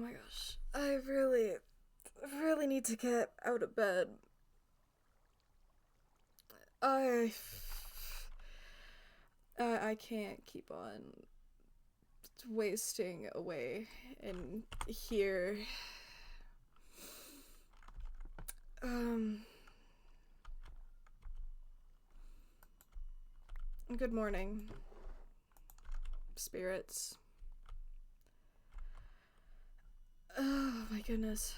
my gosh. I really need to get out of bed. I I can't keep on wasting away in here. Um Good morning, spirits. Oh my goodness.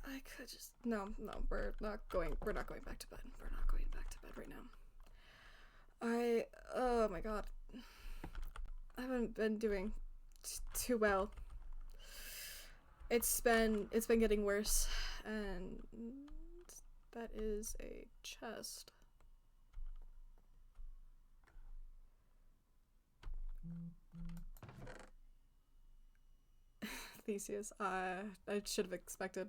I could just no, we're not going back to bed. We're not going back to bed right now. Oh my god. I haven't been doing too well. It's been getting worse, and that is a chest. Theseus, I should have expected.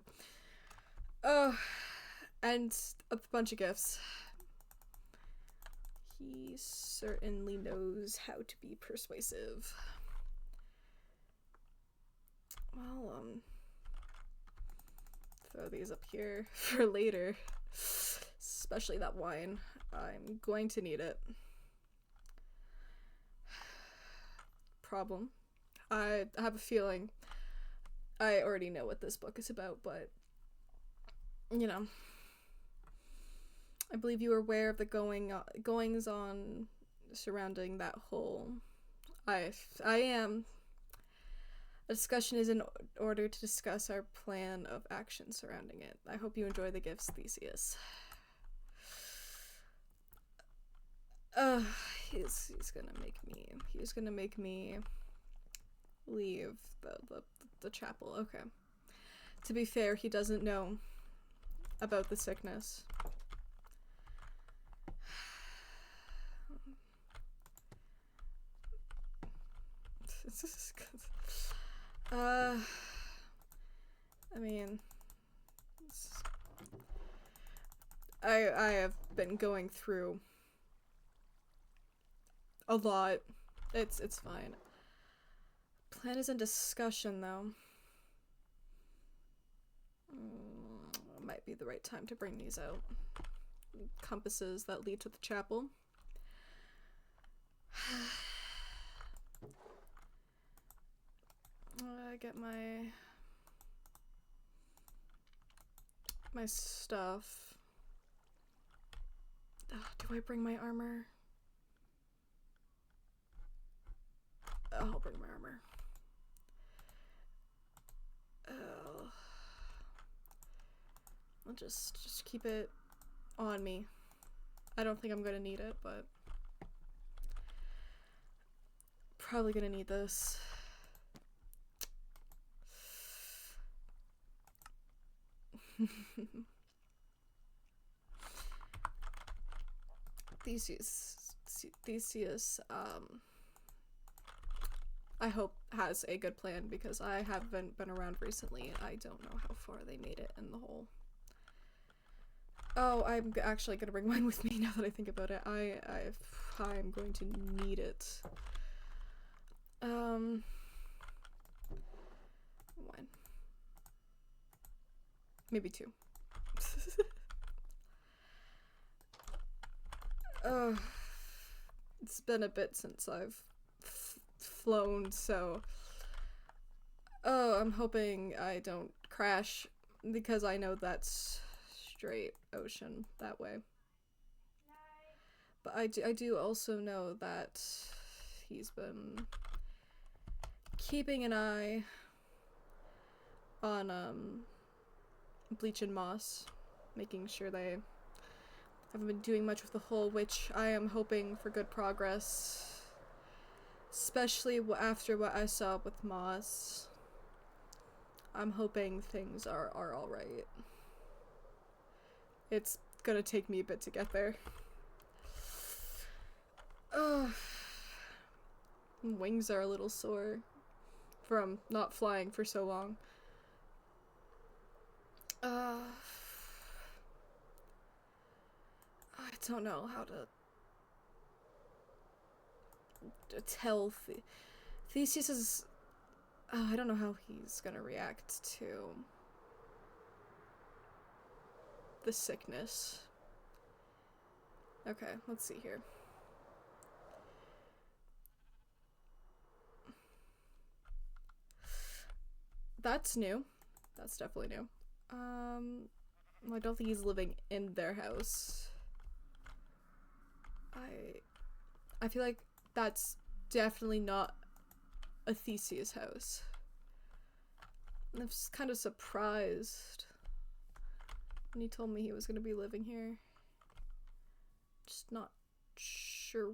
Oh, and a bunch of gifts. He certainly knows how to be persuasive. Well, throw these up here for later. Especially that wine. I'm going to need it. Problem. I have a feeling I already know what this book is about, but you know, I believe you are aware of the goings on surrounding that whole. I am. A discussion is in order to discuss our plan of action surrounding it. I hope you enjoy the gifts, Theseus. He's gonna make me leave the chapel. Okay. To be fair, he doesn't know about the sickness. I mean, I have been going through a lot. It's fine. Plan is in discussion, though. Might be the right time to bring these out. Compasses that lead to the chapel. I get my stuff. Do I bring my armor? I'll bring my armor. I'll just keep it on me. I don't think I'm gonna need it, but probably gonna need this. Theseus, I hope has a good plan because I haven't been around recently. I don't know how far they made it in the whole. Oh, I'm actually gonna bring mine with me now that I think about it. I'm going to need it. One. Maybe two. It's been a bit since I've flown, so I'm hoping I don't crash because I know that's straight ocean that way. But I do also know that he's been keeping an eye on Bleach and Moss, making sure they haven't been doing much with the hull, which I am hoping for good progress, especially after what I saw with Moss. I'm hoping things are alright. It's gonna take me a bit to get there. Wings are a little sore from not flying for so long. I don't know how to tell Theseus is. I don't know how he's gonna react to the sickness. Okay, let's see here. That's new. That's definitely new. I don't think he's living in their house. I feel like that's definitely not a Theseus house. And I'm just kind of surprised when he told me he was going to be living here. Just not sure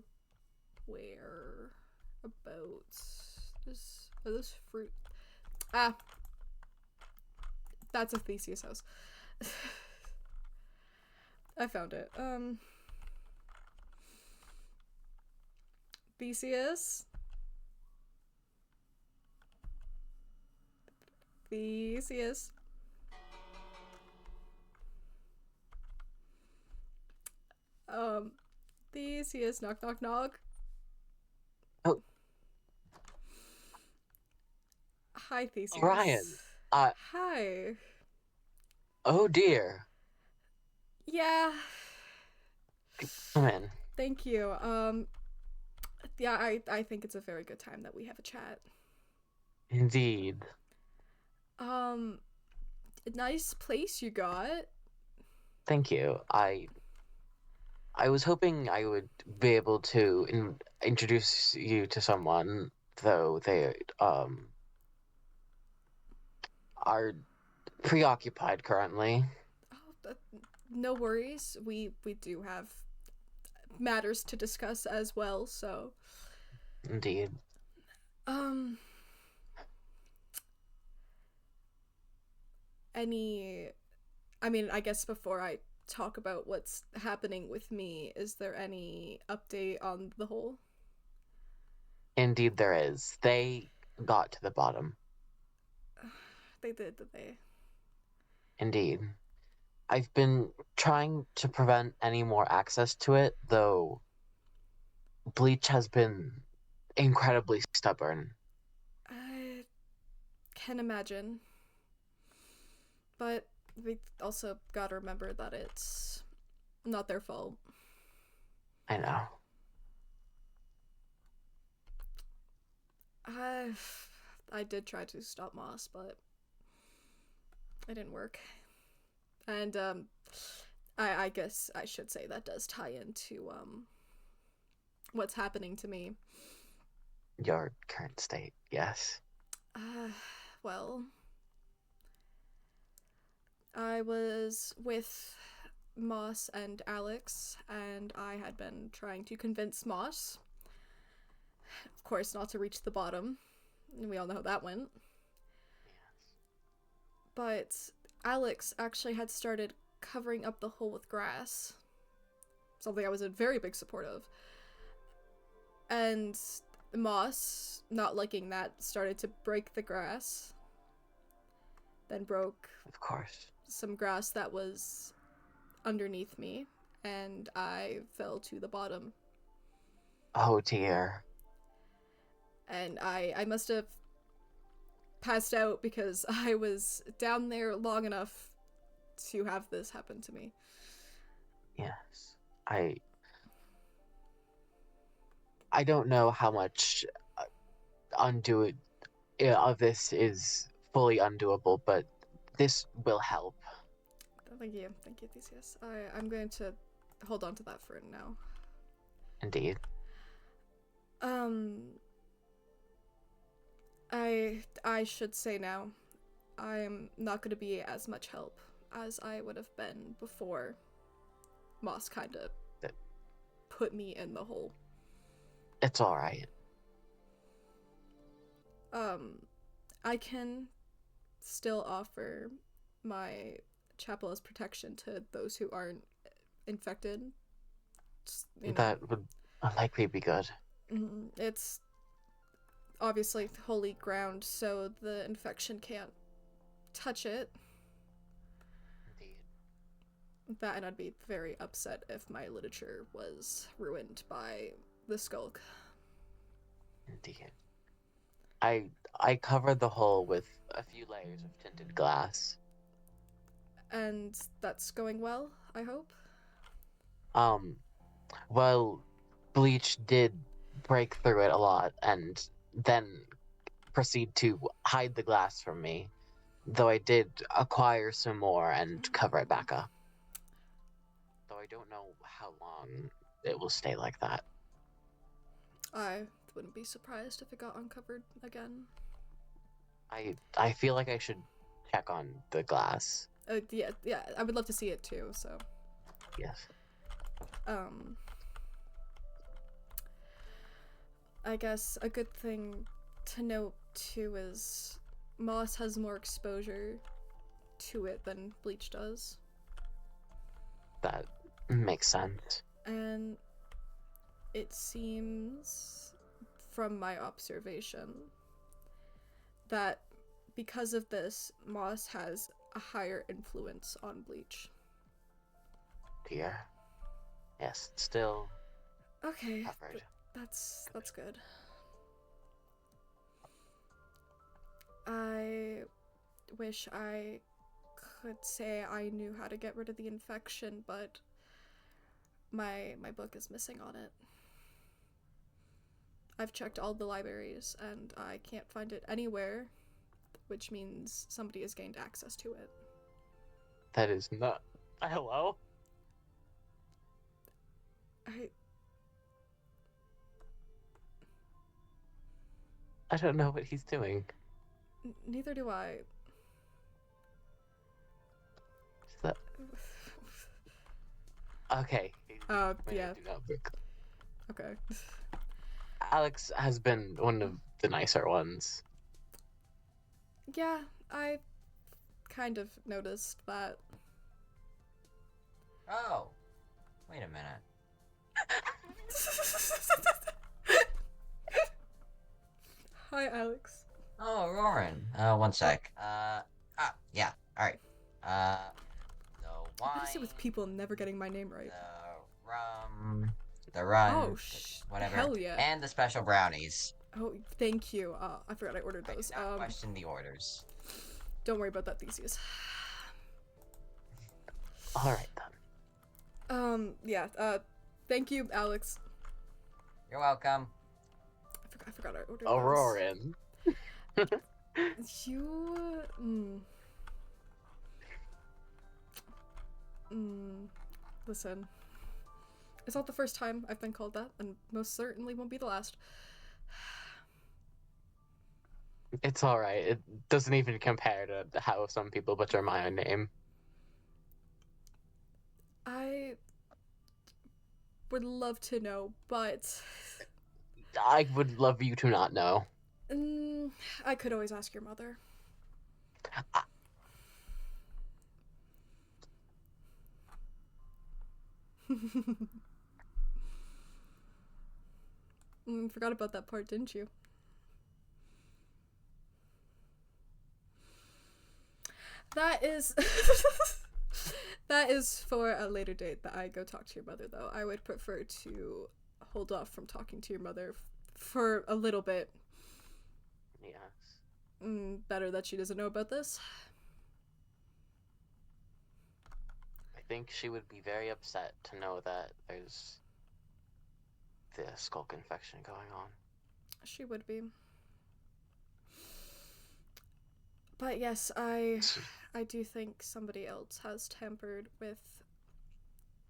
where about. Are those fruit? Ah, that's a Theseus house. I found it. Theseus. Theseus. Theseus, knock knock knock. Oh, Hi, Theseus. Orion. Hi. Oh dear. Yeah. Come in. Thank you. Yeah, I think it's a very good time that we have a chat. Indeed. Nice place you got. Thank you. I was hoping I would be able to introduce you to someone, though they are preoccupied currently. Oh, no worries. We do have matters to discuss as well, so Indeed. um any I mean, I guess before I talk about what's happening with me, is there any update on the whole? Indeed there is. They got to the bottom. They did they? Indeed. I've been trying to prevent any more access to it, though Bleach has been incredibly stubborn. I can imagine. But we also gotta remember that it's not their fault. I know. I I did try to stop Moss, but it didn't work. And I guess I should say that does tie into what's happening to me. Your current state, yes. Uh, well, I was with Moss and Alex, and I had been trying to convince Moss, of course, not to reach the bottom. We all know how that went. But Alex actually had started covering up the hole with grass, something I was a very big support of. And Moss, not liking that, started to break the grass, then broke Of course. some grass that was underneath me, and I fell to the bottom. Oh dear. And I must have passed out because I was down there long enough to have this happen to me. Yes. I don't know how much undo of this is fully undoable, but this will help. Thank you, Theseus. I'm going to hold on to that for now. Indeed. Um, I should say now, I am not going to be as much help as I would have been before Moss kind of put me in the hole. It's all right. I can still offer my chapel as protection to those who aren't infected. Just, That would likely be good. it's obviously holy ground, so the infection can't touch it. Indeed. That, and I'd be very upset if my literature was ruined by the skulk. Indeed. I covered the hole with a few layers of tinted glass. And that's going well, I hope? Um, well, bleach did break through it a lot and then proceed to hide the glass from me, though I did acquire some more and cover it back up. Though I don't know how long it will stay like that. I wouldn't be surprised if it got uncovered again. I feel like I should check on the glass. Yeah, I would love to see it too, so. Yes. I guess a good thing to note too is Moss has more exposure to it than Bleach does. That makes sense. And it seems, from my observation, that because of this, Moss has a higher influence on Bleach. Dear. Yes, still Okay, covered. that's good. I wish I could say I knew how to get rid of the infection, but my book is missing on it. I've checked all the libraries and I can't find it anywhere, which means somebody has gained access to it. That is not. Hello? I don't know what he's doing. Neither do I. Is that... Okay. Yeah. Do Okay. Alex has been one of the nicer ones. Yeah, I kind of noticed that. Oh, wait a minute. Hi, Alex. Oh, Orion. One sec. Yeah, alright. The wine. What is it with people never getting my name right? The rum. The run. Oh, whatever. hell yeah. And the special brownies. Oh, thank you. I forgot I ordered I those. did not question the orders. Don't worry about that, Theseus. Alright then. Yeah, thank you, Alex. You're welcome. I forgot I ordered Auroran. those. Listen. It's not the first time I've been called that, and most certainly won't be the last. It's alright. It doesn't even compare to how some people butcher my own name. I would love to know, but I would love you to not know. I could always ask your mother. Forgot about that part, didn't you? That is that is for a later date that I go talk to your mother, though. I would prefer to hold off from talking to your mother for a little bit. Yes. Better that she doesn't know about this. I think she would be very upset to know that there's the skulk infection going on. She would be. But yes, I do think somebody else has tampered with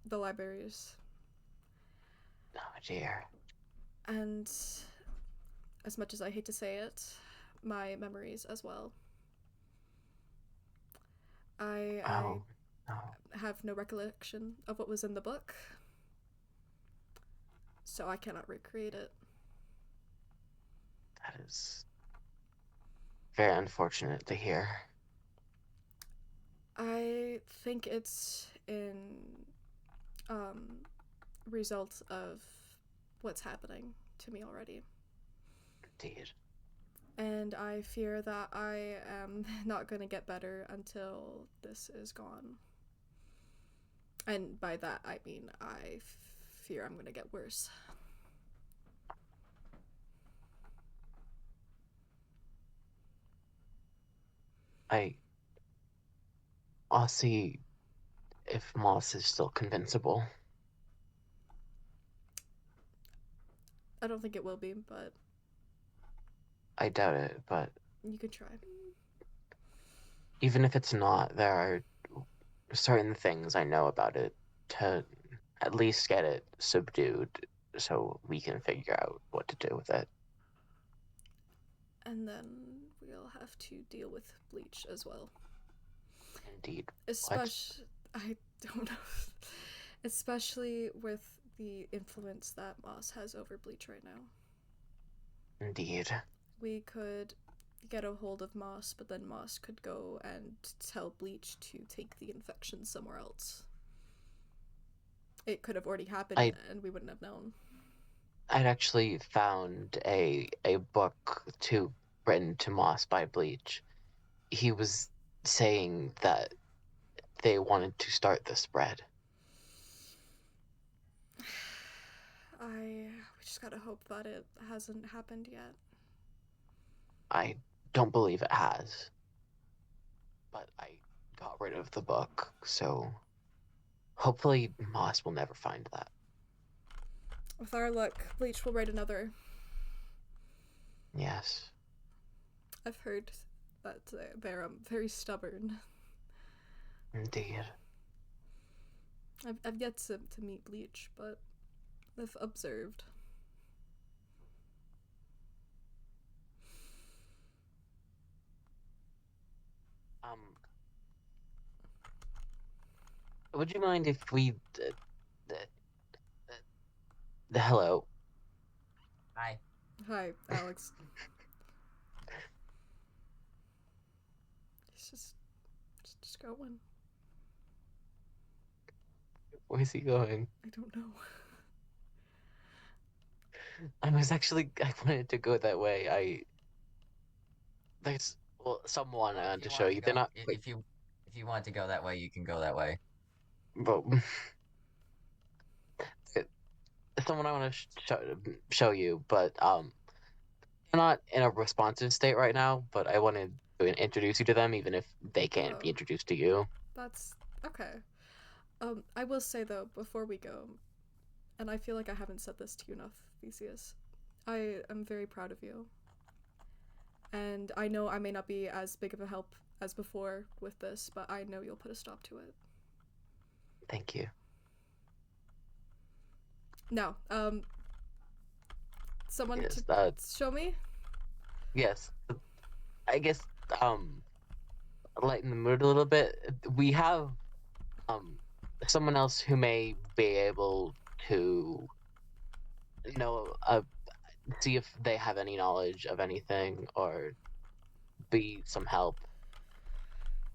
the libraries. Oh dear. And as much as I hate to say it, my memories as well. I have no recollection of what was in the book, so I cannot recreate it. That is very unfortunate to hear. I think it's in result of what's happening to me already. Indeed. And I fear that I am not going to get better until this is gone. And by that, I mean I fear I'm going to get worse. I'll see if Moss is still convincible. I don't think it will be, but I doubt it, but you could try. even if it's not, there are certain things I know about it to at least get it subdued so we can figure out what to do with it. And then we'll have to deal with Bleach as well. Indeed. Especially, I don't know. Especially with the influence that Moss has over Bleach right now. Indeed. We could get a hold of Moss, but then Moss could go and tell Bleach to take the infection somewhere else. It could have already happened and we wouldn't have known. I'd actually found a book written to Moss by Bleach. He was saying that they wanted to start the spread. We just gotta hope that it hasn't happened yet. I don't believe it has. But I got rid of the book, so hopefully Moss will never find that. With our luck, Bleach will write another. Yes. I've heard that they're very stubborn. Indeed. I've yet to meet Bleach, but I've observed. Would you mind if we... hello? Hi. Hi, Alex. He's just going. Where's he going? I don't know. I wanted to go that way. There's someone I want to show you. They're not. If you want to go that way, you can go that way. But someone I want to show you, but they're not in a responsive state right now. But I wanted to introduce you to them, even if they can't be introduced to you. That's okay. I will say though, before we go, and I feel like I haven't said this to you enough, Theseus, I am very proud of you. And I know I may not be as big of a help as before with this, but I know you'll put a stop to it. Thank you. Now, someone yes, to show me? Yes. I guess, lighten the mood a little bit. We have, someone else who may be able to see if they have any knowledge of anything or be some help.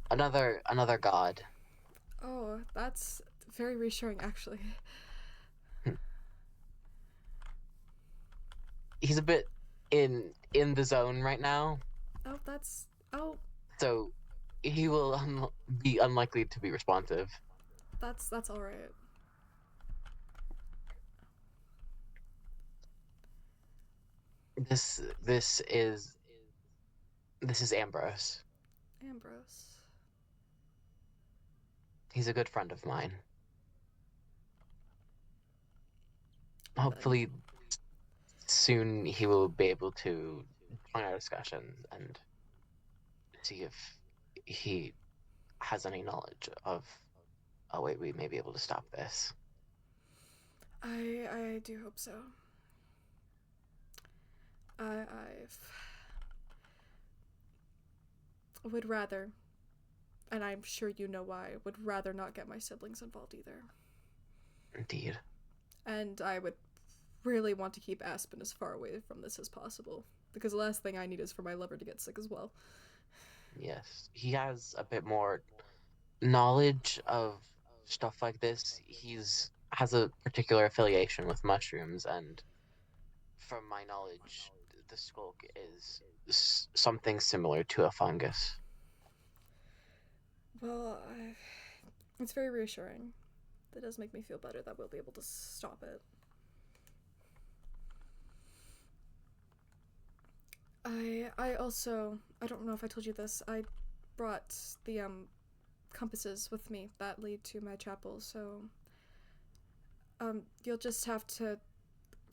Another god. Oh, that's very reassuring, actually. He's a bit in the zone right now. Oh. So he will be unlikely to be responsive. That's all right. This is Ambrose. Ambrose. He's a good friend of mine. Hopefully soon he will be able to join our discussions and see if he has any knowledge of a way we may be able to stop this. I do hope so. I would rather, and I'm sure you know why, would rather not get my siblings involved either. Indeed. And I would really want to keep Aspen as far away from this as possible, because the last thing I need is for my lover to get sick as well. Yes, he has a bit more knowledge of stuff like this. Has a particular affiliation with mushrooms, and from my knowledge, the skulk is something similar to a fungus. Well, it's very reassuring. That does make me feel better that we'll be able to stop it. I also, I don't know if I told you this, I brought the compasses with me that lead to my chapel, so you'll just have to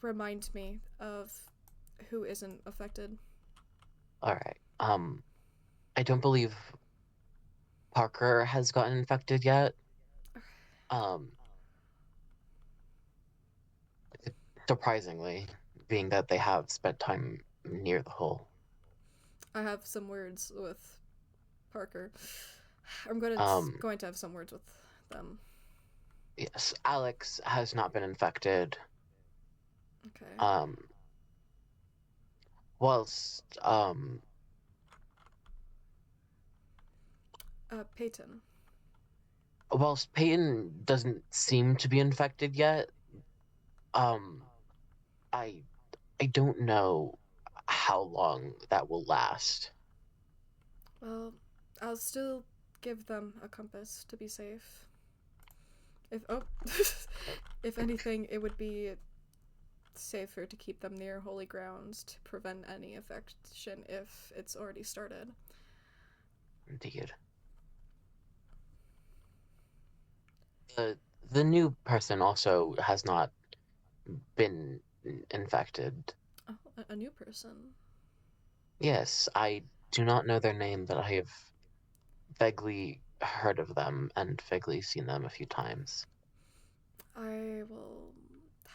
remind me of who isn't affected. Alright. I don't believe Parker has gotten infected yet. Surprisingly, being that they have spent time near the hole. I have some words with Parker. I'm going to have some words with them. Yes, Alex has not been infected. Okay. Whilst, Peyton. whilst Peyton doesn't seem to be infected yet, I don't know how long that will last. Well, I'll still give them a compass to be safe. If anything, it would be safer to keep them near holy grounds to prevent any infection if it's already started. Indeed. The new person also has not been infected. Oh, a new person. Yes, I do not know their name, but I have vaguely heard of them and vaguely seen them a few times. I will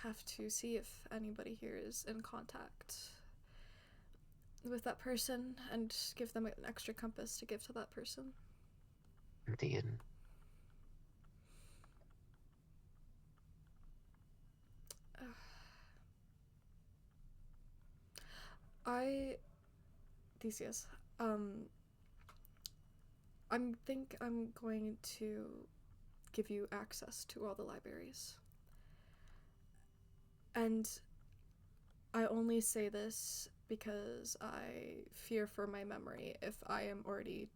have to see if anybody here is in contact with that person and give them an extra compass to give to that person. Indeed. Theseus, I think I'm going to give you access to all the libraries. And I only say this because I fear for my memory if I am already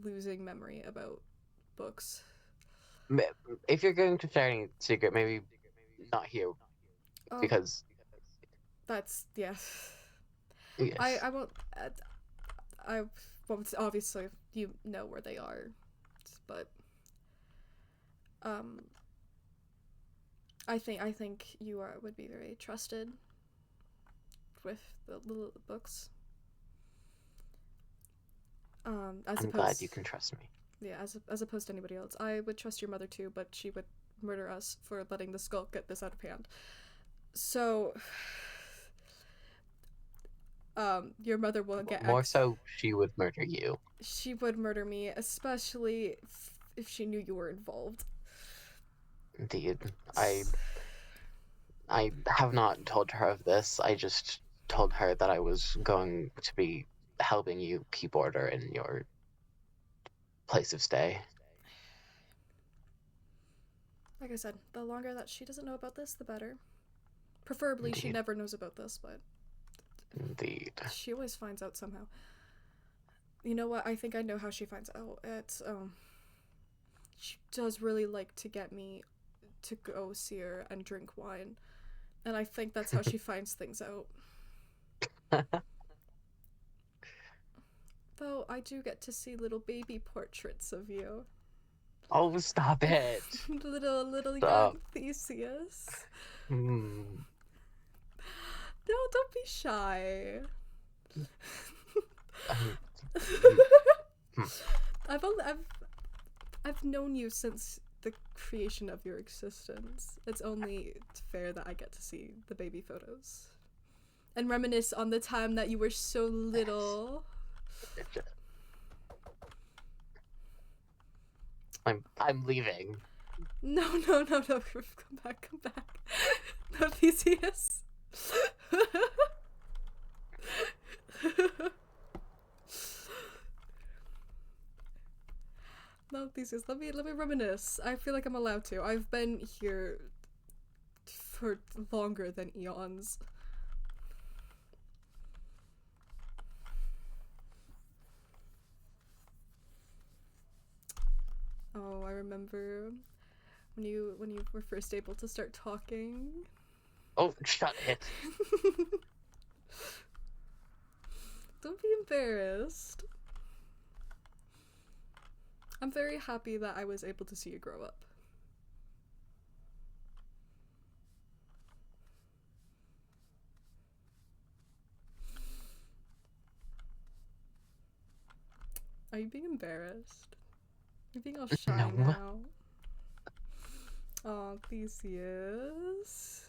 losing memory about books. If you're going to share any secret, maybe not here, because... That's, yeah. Yes. I won't, obviously, you know where they are, but, I think you would be very trusted with the little books. I'm glad you can trust me. Yeah, as opposed to anybody else. I would trust your mother too, but she would murder us for letting the skull get this out of hand. So, your mother will get more so she would murder you. She would murder me, especially if she knew you were involved. Indeed. I have not told her of this. I just told her that I was going to be helping you keep order in your place of stay. Like I said, the longer that she doesn't know about this, the better. Preferably Indeed. She never knows about this, but... Indeed. She always finds out somehow. You know what? I think I know how she finds out. It's, she does really like to get me to go see her and drink wine. And I think that's how she finds things out. Though I do get to see little baby portraits of you. Oh, stop it! little Stop. young Theseus. No, don't be shy. I've known you since the creation of your existence. It's only fair that I get to see the baby photos and reminisce on the time that you were so little. I'm leaving. No, come back. No, Theseus. No, Theseus, let me reminisce. I feel like I'm allowed to. I've been here for longer than eons. Oh, I remember when you were first able to start talking. Oh, shut it. Don't be embarrassed. I'm very happy that I was able to see you grow up. Are you being embarrassed? You're being all shy No. now. Oh, Theseus.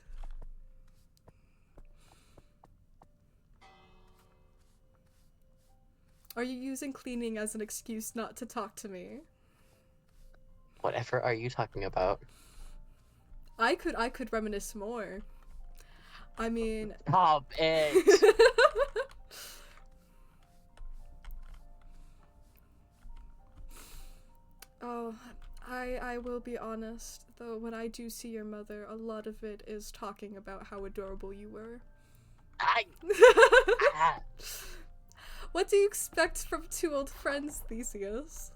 Are you using cleaning as an excuse not to talk to me? Whatever are you talking about? I could reminisce more. I mean, Stop it! oh, I will be honest, though when I do see your mother, a lot of it is talking about how adorable you were. Ah. What do you expect from two old friends, Theseus?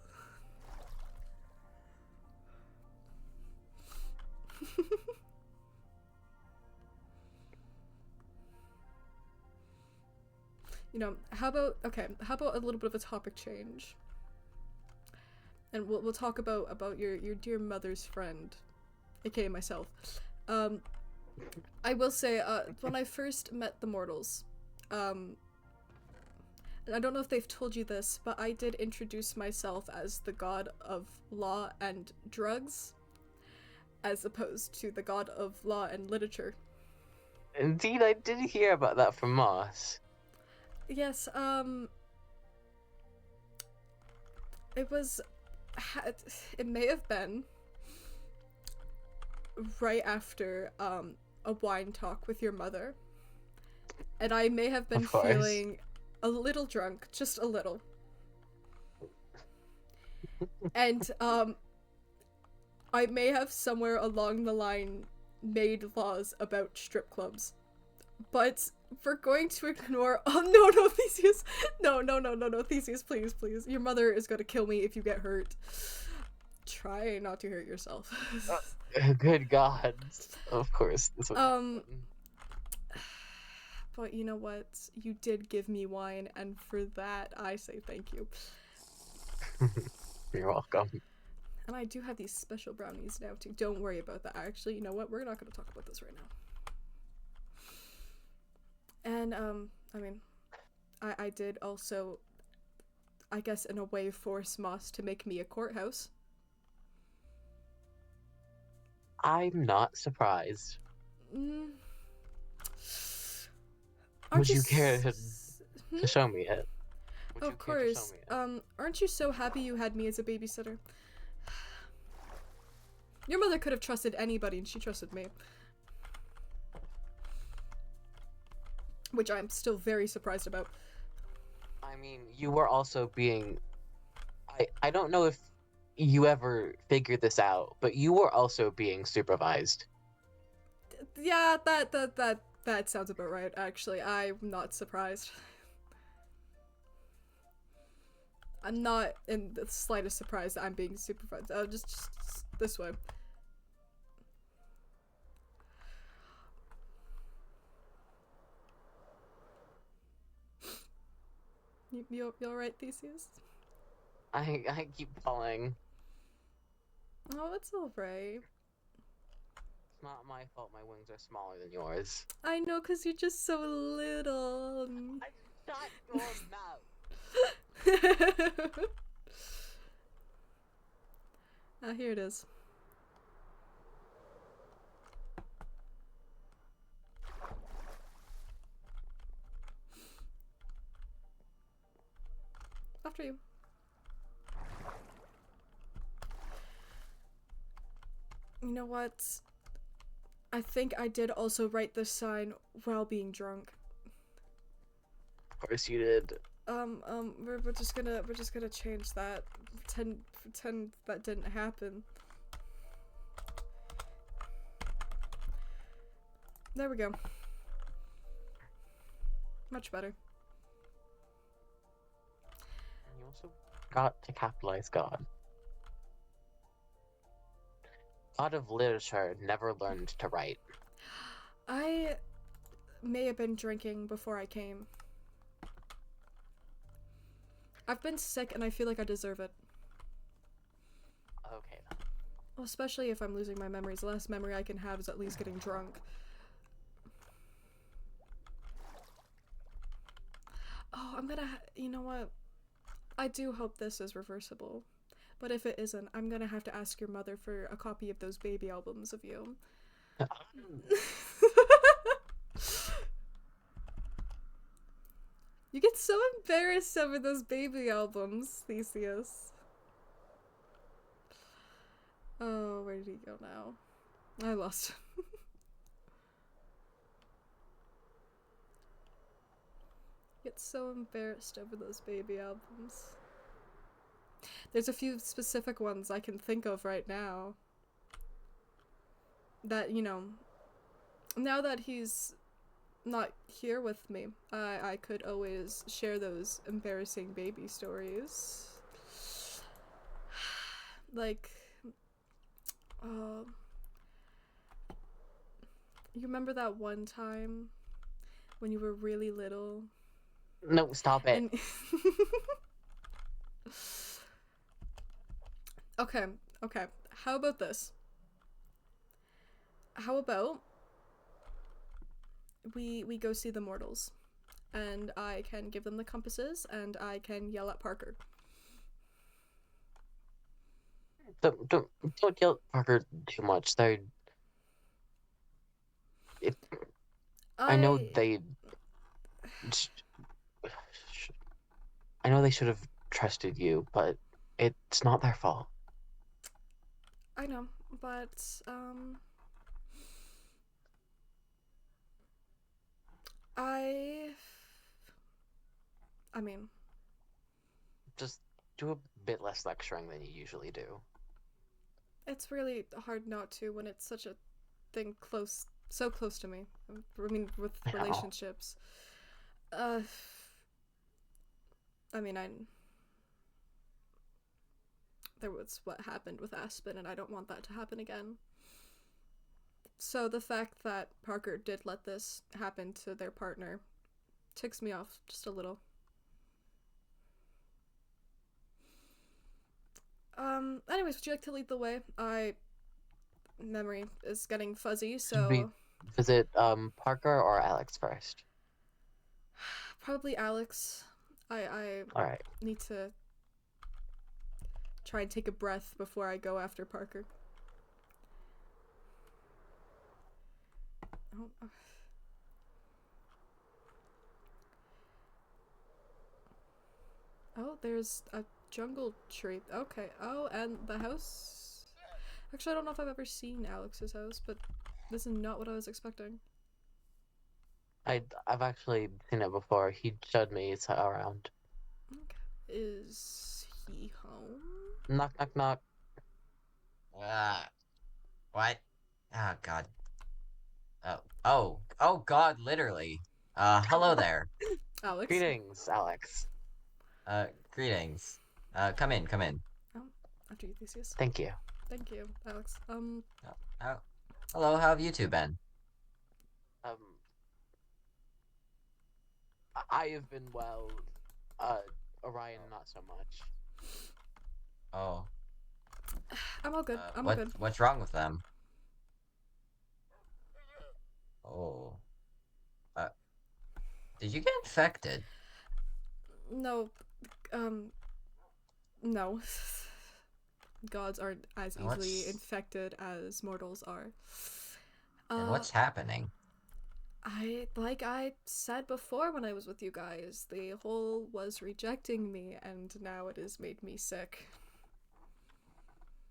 You know, how about a little bit of a topic change? And we'll talk about your dear mother's friend, aka myself. I will say, when I first met the mortals, and I don't know if they've told you this, but I did introduce myself as the god of law and drugs, as opposed to the god of law and literature. Indeed, I did hear about that from Moss. Yes, it was, it may have been right after, a wine talk with your mother. And I may have been Of course. feeling a little drunk, just a little. And, I may have somewhere along the line made laws about strip clubs. But we're going to ignore— oh, no, Theseus! No, Theseus, please. Your mother is gonna kill me if you get hurt. Try not to hurt yourself. Good God. Of course. This would happen. But you know what? You did give me wine, and for that, I say thank you. You're welcome. And I do have these special brownies now, too. Don't worry about that. Actually, you know what? We're not gonna talk about this right now. And, I mean, I did also, I guess, in a way, force Moss to make me a courthouse. I'm not surprised. Mm. Would you care to Hmm? show me it? Would you Of care to show course. me it? Aren't you so happy you had me as a babysitter? Your mother could have trusted anybody, and she trusted me. Which I'm still very surprised about. I mean, you were also being... I don't know if you ever figured this out, but you were also being supervised. Yeah, that sounds about right, actually. I'm not surprised. I'm not in the slightest surprise that I'm being supervised. Just this way. You alright, Theseus? I keep falling. Oh, it's alright. It's not my fault my wings are smaller than yours. I know, 'cause you're just so little. Shut your mouth! Here it is. After you. You know what? I think I did also write this sign while being drunk. Of course you did. We're just gonna change that. Pretend that didn't happen. There we go. Much better. You also got to capitalize God. God of literature never learned to write. I may have been drinking before I came. I've been sick and I feel like I deserve it. Well, especially if I'm losing my memories. The last memory I can have is at least getting drunk. Oh, you know what? I do hope this is reversible. But if it isn't, I'm gonna have to ask your mother for a copy of those baby albums of you. You get so embarrassed over those baby albums, Theseus. Oh, where did he go now? I lost him. Get so embarrassed over those baby albums. There's a few specific ones I can think of right now. That, you know, now that he's not here with me, I could always share those embarrassing baby stories. Like, you remember that one time when you were really little? No, stop it. And okay. How about this? How about we go see the mortals, and I can give them the compasses, and I can yell at Parker. Don't yell at Parker too much. I know they should have trusted you, but it's not their fault. I know, but I mean, just do a bit less lecturing than you usually do. it's really hard not to when it's such a thing so close to me. I mean, with relationships. I mean, there was what happened with Aspen, and I don't want that to happen again. So the fact that Parker did let this happen to their partner ticks me off just a little. Anyways, would you like to lead the way? Memory is getting fuzzy, so... Should we visit, Parker or Alex first? Probably Alex. I Alright. need to try and take a breath before I go after Parker. Oh, there's a jungle tree. Okay. Oh, and the house? Actually, I don't know if I've ever seen Alex's house, but this is not what I was expecting. I've actually seen it before. He showed me it's around. Okay. Is he home? Knock, knock, knock. What? Oh god. Oh god, literally. Hello there. Alex? Greetings, Alex. Greetings. Come in. Oh, after you, Theseus. Thank you. Thank you, Alex. Hello, how have you two been? I have been well. Orion, not so much. Oh. I'm all good. I'm all good. What's wrong with them? Oh. Did you get infected? No. No. Gods aren't as easily infected as mortals are. And what's happening? Like I said before when I was with you guys, the whole was rejecting me, and now it has made me sick.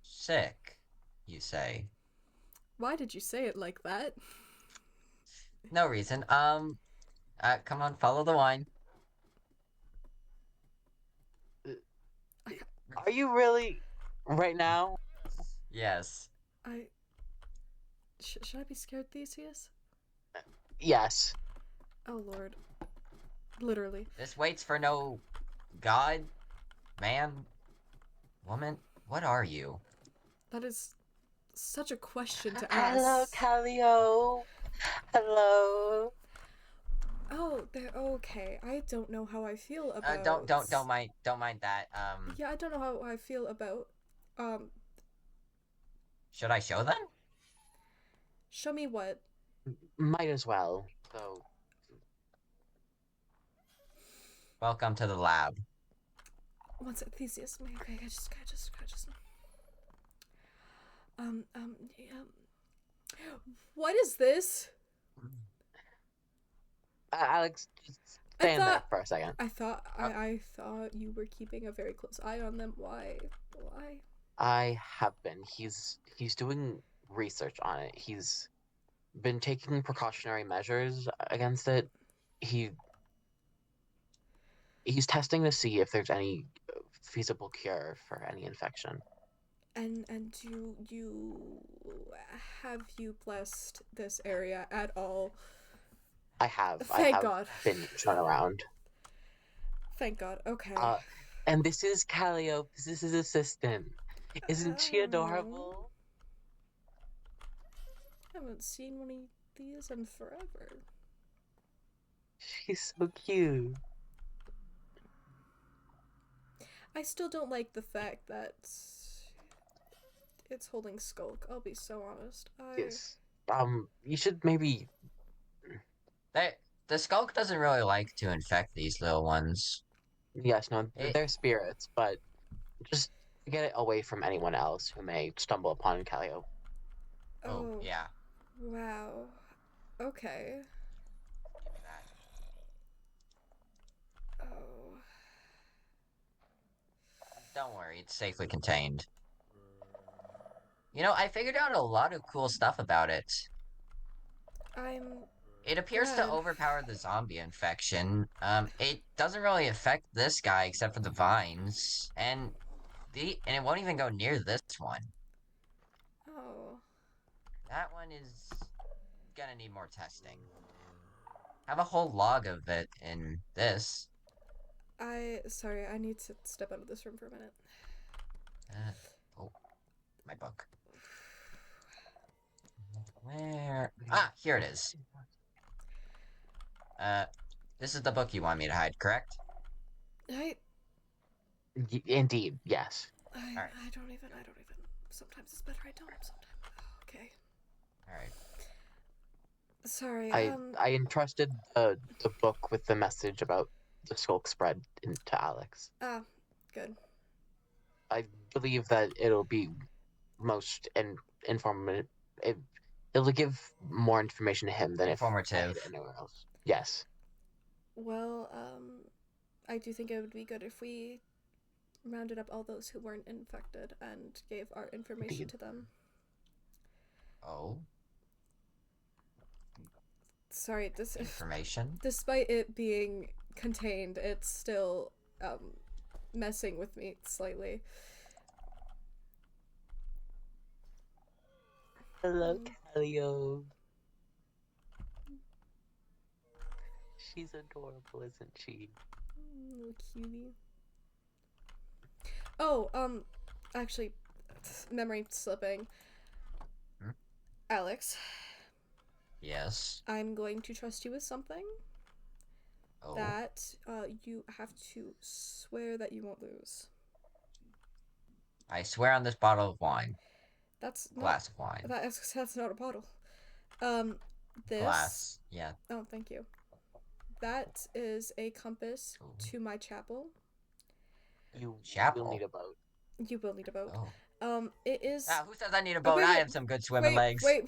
Sick, you say? Why did you say it like that? No reason. Come on, follow the wine. Are you really right now? Yes. Should I be scared, Theseus? Yes. Oh lord. Literally. This waits for no god, man, woman. What are you? That is such a question to ask. Hello, Callio. Hello. Oh, they're okay. I don't know how I feel about. Don't mind that. Yeah, I don't know how I feel about, Should I show them? Show me what? Might as well. So, Welcome to the lab. One sec, Theseus. Okay, I just. Yeah. What is this? Alex, just stand there for a second. I thought you were keeping a very close eye on them. Why? I have been. He's doing research on it. He's been taking precautionary measures against it. He's testing to see if there's any feasible cure for any infection. And you have you blessed this area at all? I have. Thank I have God. been shown around. Thank God. Okay. And this is Calliope. This is his assistant. Isn't she adorable? I haven't seen one of these in forever. She's so cute. I still don't like the fact that it's holding Skulk. I'll be so honest. Yes. You should maybe. The Skulk doesn't really like to infect these little ones. Yes, no, they're spirits, but just get it away from anyone else who may stumble upon Calliope. Oh, yeah. Wow. Okay. Give me that. Oh. Don't worry, it's safely contained. You know, I figured out a lot of cool stuff about it. It appears to overpower the zombie infection. It doesn't really affect this guy except for the vines, and it won't even go near this one. Oh. That one is gonna need more testing. Have a whole log of it in this. Sorry, I need to step out of this room for a minute. Oh, my book. Where? Ah, here it is. This is the book you want me to hide, correct? Indeed, yes. I don't even. Sometimes it's better I don't. Okay. Alright. Sorry. I entrusted the book with the message about the Skulk spread to Alex. Ah, good. I believe that it'll be most informative. It'll give more information to him than Informative. If anywhere else. Yes. Well, I do think it would be good if we rounded up all those who weren't infected and gave our information to them. Oh. Sorry, this information. Despite it being contained, it's still messing with me slightly. Hello, Calliope. She's adorable, isn't she? Little cutie. Oh, actually, memory slipping. Alex. Yes. I'm going to trust you with something. Oh. That you have to swear that you won't lose. I swear on this bottle of wine. That's not, glass of wine. That's not a bottle. This glass. Yeah. Oh, thank you. That is a compass to my chapel. You Chapel? will need a boat. You will need a boat. Oh. It is. Ah, who says I need a boat? wait, I have some good swimming legs. Wait.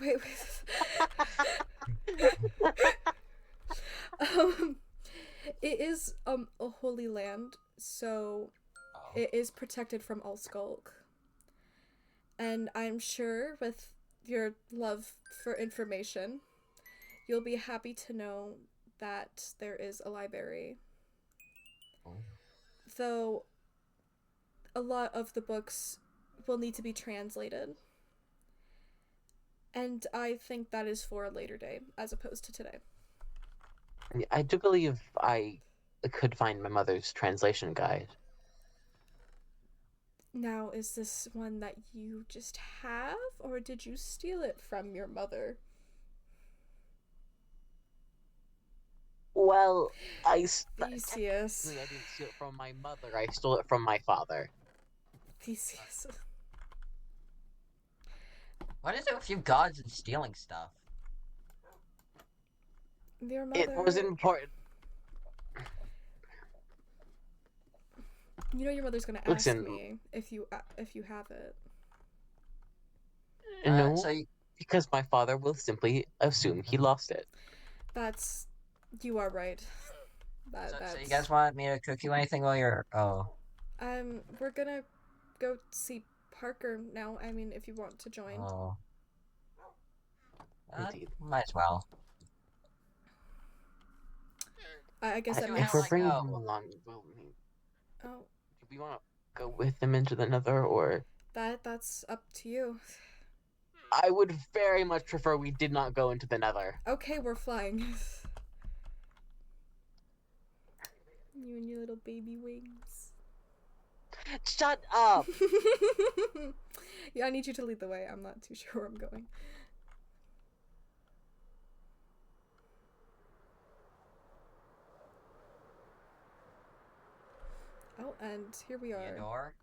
It is a holy land, so it is protected from all skulk. And I'm sure with your love for information, you'll be happy to know that there is a library. Though a lot of the books will need to be translated. And I think that is for a later day, as opposed to today. I do believe I could find my mother's translation guide. Now, is this one that you just have, or did you steal it from your mother? Well, Theseus. I didn't steal it from my mother. I stole it from my father. Theseus. What is it with you gods and stealing stuff? Your mother. It was important. You know your mother's gonna ask Listen. me if you have it. No, So you, because my father will simply assume he lost it. That's. You are right. so you guys want me to cook you anything while you're... Oh. We're gonna go see Parker now. I mean, if you want to join. Oh. Indeed. Might as well. I guess that do makes. If we're like, bringing oh. him along, well, Oh, do we want to go with him into the Nether, or that's up to you. I would very much prefer we did not go into the Nether. Okay, we're flying. You and your little baby wings. Shut up! Yeah, I need you to lead the way. I'm not too sure where I'm going. Oh, and here we are. Theodore?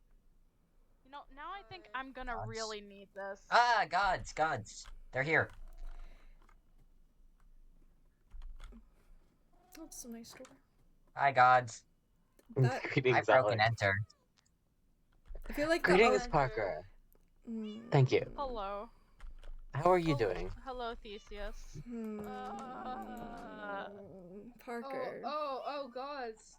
You know, now I think I'm gonna Gods. really need this. Ah, gods. They're here. Oh, it's a nice door. Hi, gods. That, I Greetings, broke and Alex. enter. I feel like Greetings, the Parker. Mm, Thank you. Hello. How are you doing? Hello, Theseus. Parker. Oh, gods.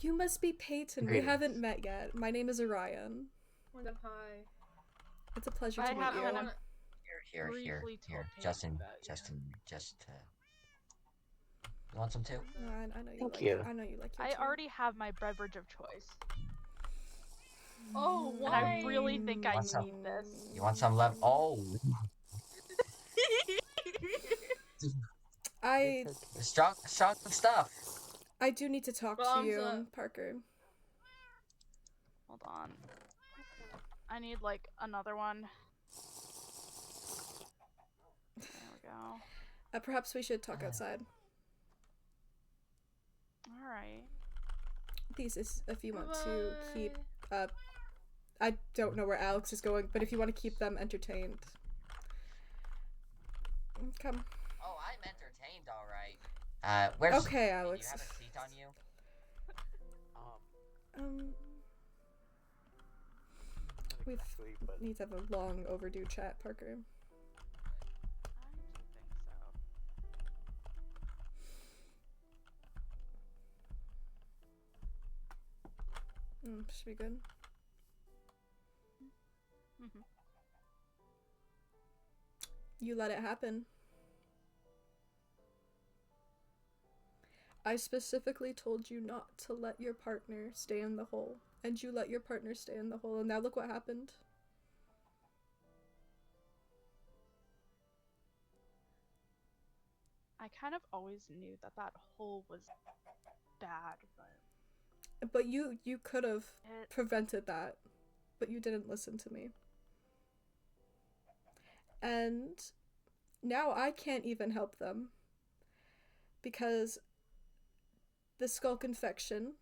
You must be Peyton. Greetings. We haven't met yet. My name is Orion. Oh my god, hi. It's a pleasure I to have meet kind you. of Here. briefly told Justin, Peyton about just you want some too? No, I know you Thank like you. it. I know you like your I tea. already have my beverage of choice. Oh, And I why? really think I Want some? need this. You want some left? Oh, I strong stuff. I do need to talk to you, Parker. Hold on. I need, like, another one. There we go. Perhaps we should talk outside. Alright. Thesis, if you want to keep I don't know where Alex is going, but if you want to keep them entertained. Come. Oh, I'm entertained, all right. Where's... Okay, Do Alex. you have a seat on you? We need to have a long overdue chat, Parker. I actually think so. Should be good. You let it happen. I specifically told you not to let your partner stay in the hole, and you let your partner stay in the hole, and now look what happened. I kind of always knew that that hole was bad, but... But you could have prevented that, but you didn't listen to me. And now I can't even help them, because the skulk infection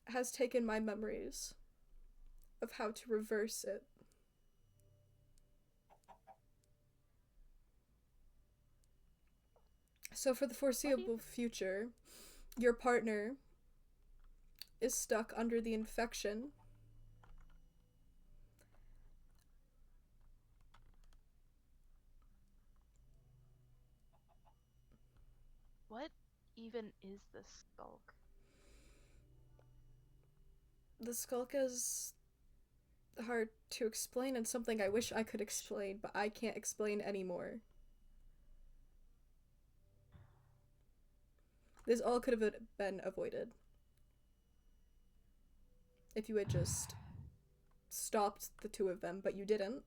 has taken my memories of how to reverse it. So for the foreseeable future, your partner is stuck under the infection. What even is this skulk? The skulk is hard to explain and something I wish I could explain, but I can't explain anymore. This all could have been avoided if you had just stopped the two of them, but you didn't.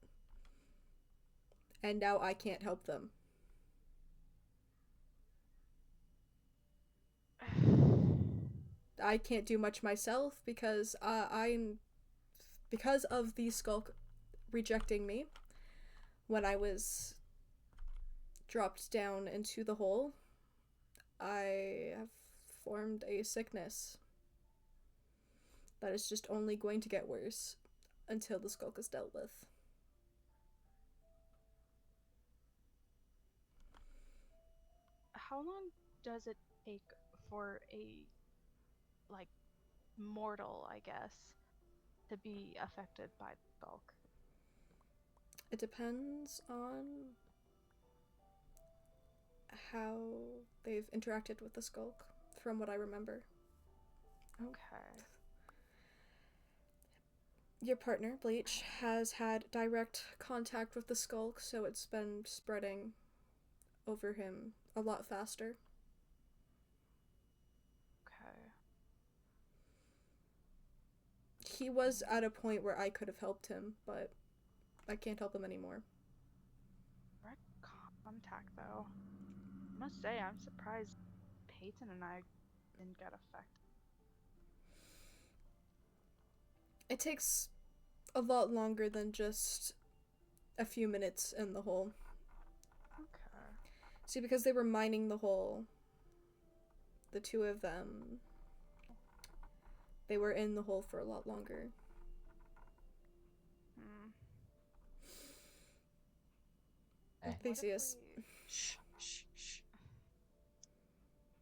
And now I can't help them. I can't do much myself because because of the skulk rejecting me when I was dropped down into the hole, I have formed a sickness that is just only going to get worse until the skulk is dealt with. how long does it take for a, like, mortal, I guess, to be affected by the skulk? It depends on how they've interacted with the skulk, from what I remember. Okay. Your partner, Bleach, has had direct contact with the skulk, so it's been spreading over him a lot faster. Okay. He was at a point where I could have helped him, but I can't help him anymore. Direct contact, though. I must say, I'm surprised Peyton and I didn't get affected. It takes a lot longer than just a few minutes in the hole. Okay. See, because they were mining the hole, the two of them, they were in the hole for a lot longer. Hey. Theseus. Shh, shh, shh.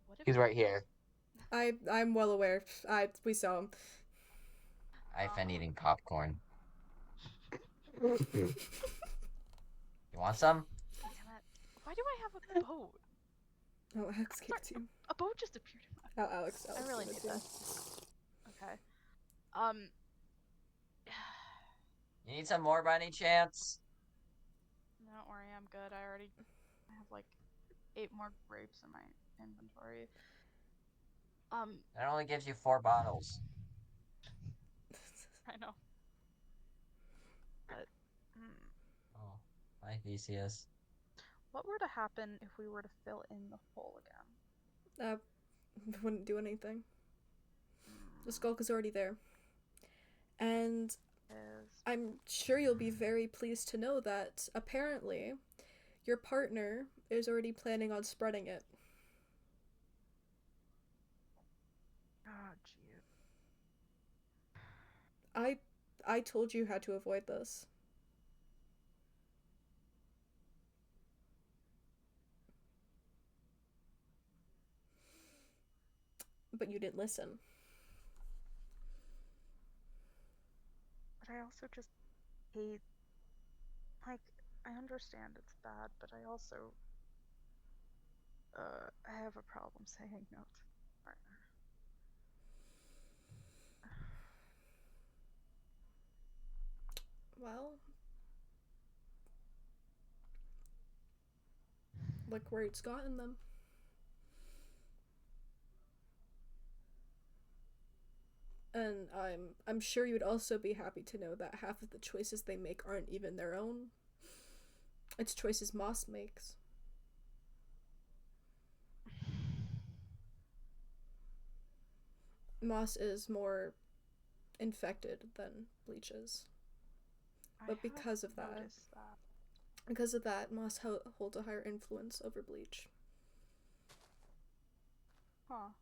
What if He's right here. I'm well aware. We saw him. I've been eating popcorn. You want some? Damn it. Why do I have a boat? Oh, Alex gave it to you. A boat just appeared in my Oh, Alex I really gave need it to you. this. Okay. You need some more by any chance? Don't worry, I'm good. I have like 8 more grapes in my inventory. It only gives you 4 bottles. I know. But, Oh, hi Theseus. what were to happen if we were to fill in the hole again? Wouldn't do anything. The skulk is already there. And I'm sure you'll be very pleased to know that apparently your partner is already planning on spreading it. Oh, gee. I told you how to avoid this. But you didn't listen. But I also just hate, like, I understand it's bad, but I also, I have a problem saying no to my partner. Well, look where it's gotten them. And I'm sure you'd also be happy to know that half of the choices they make aren't even their own. It's choices Moss makes. Moss is more infected than Bleach is. But because of that, Moss holds a higher influence over Bleach. Huh.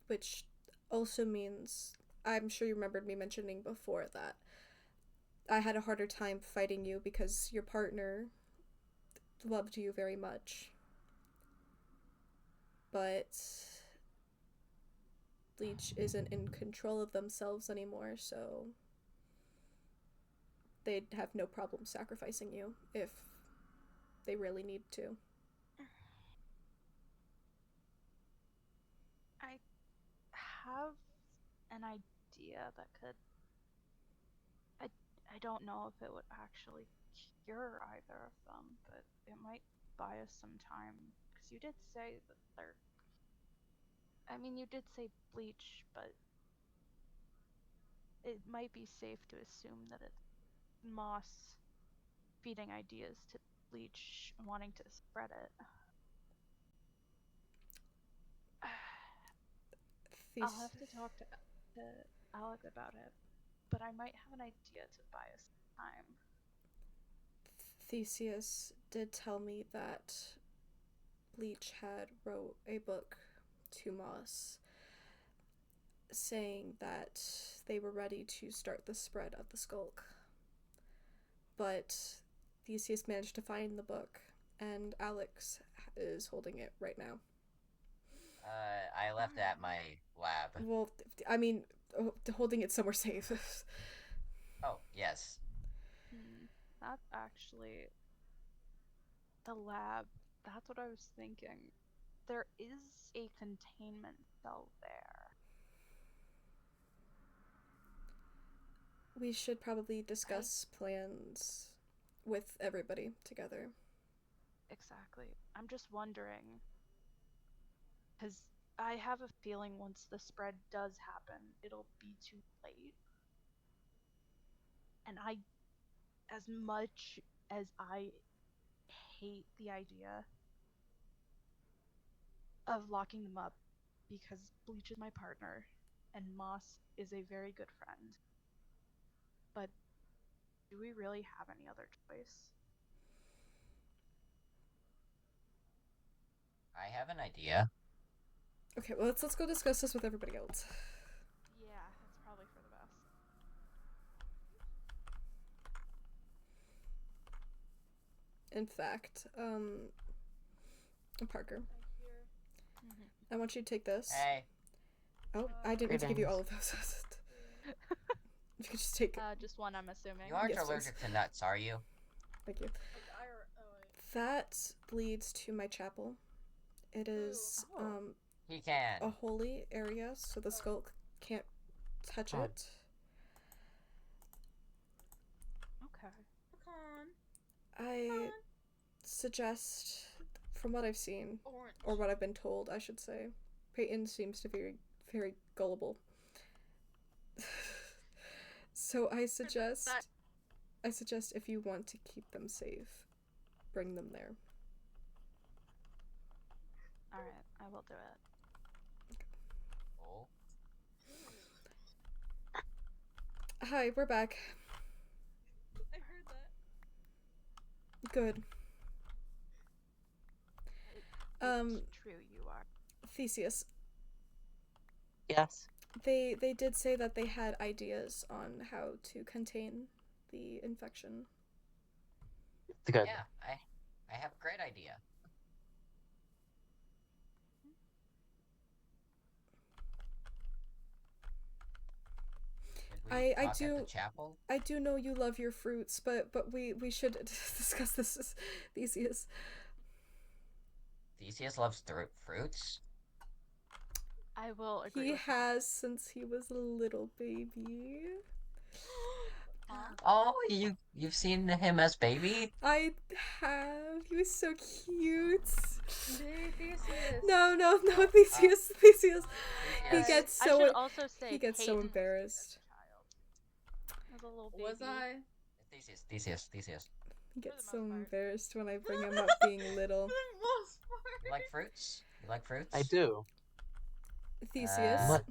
Which also means, I'm sure you remembered me mentioning before that I had a harder time fighting you because your partner loved you very much. But Bleach isn't in control of themselves anymore, so they'd have no problem sacrificing you if they really need to. I have an idea that could... I don't know if it would actually cure either of them, but it might buy us some time. Because you did say that they're... I mean, you did say Bleach, but it might be safe to assume that it's Moss feeding ideas to Bleach, wanting to spread it. I'll have to talk to Alec about it, but I might have an idea to buy us time. Theseus did tell me that Bleach had wrote a book to Moss saying that they were ready to start the spread of the skulk. But Theseus managed to find the book and Alex is holding it right now. I left it at my lab. Well, I mean, holding it somewhere safe. Oh, yes. That's actually the lab. That's what I was thinking. There is a containment cell there. We should probably discuss plans with everybody together. Exactly. I'm just wondering, because I have a feeling once the spread does happen, it'll be too late. And as much as I hate the idea of locking them up, because Bleach is my partner, and Moss is a very good friend, but do we really have any other choice? I have an idea. Okay, well let's go discuss this with everybody else. Yeah, that's probably for the best. In fact, Parker, Mm-hmm. I want you to take this. Hey. Oh, I didn't mean to give you all of those. You could just take it. Just one, I'm assuming. You aren't Yes, please. allergic to nuts, are you? Thank you. That leads to my chapel. It is He can. a holy area, so the skull can't touch it. Okay. I suggest, from what I've seen, or what I've been told, I should say, Peyton seems to be very gullible. So I suggest if you want to keep them safe, bring them there. Alright, I will do it. Oh. Hi, we're back. I heard that. Good. It's true, you are. Theseus, Yes. they did say that they had ideas on how to contain the infection. Good. Yeah, I have a great idea. Did we I talk do- at the chapel? I do know you love your fruits, but we should discuss this, Theseus. Theseus loves fruits? I will agree He with has since he was a little baby. Oh, you've seen him as baby? I have. He was so cute. Theseus. No, Theseus. Theseus. He Yes. gets I so should also say he gets so Peyton was embarrassed. as a little baby. Was I? Theseus. He gets the so most part. embarrassed when I bring him up being little. You like fruits? You like fruits? I do. Theseus. What?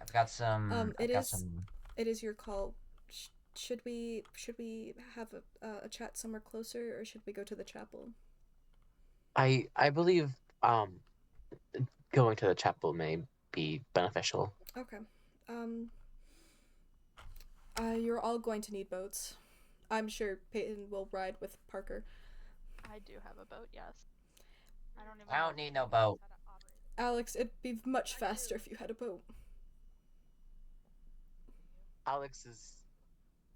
I've got some. It I've got is- some. It is your call. Should we have a chat somewhere closer, or should we go to the chapel? I believe going to the chapel may be beneficial. Okay. You're all going to need boats. I'm sure Peyton will ride with Parker. I do have a boat, yes. I don't need no boat. Alex, it'd be much faster if you had a boat. Alex is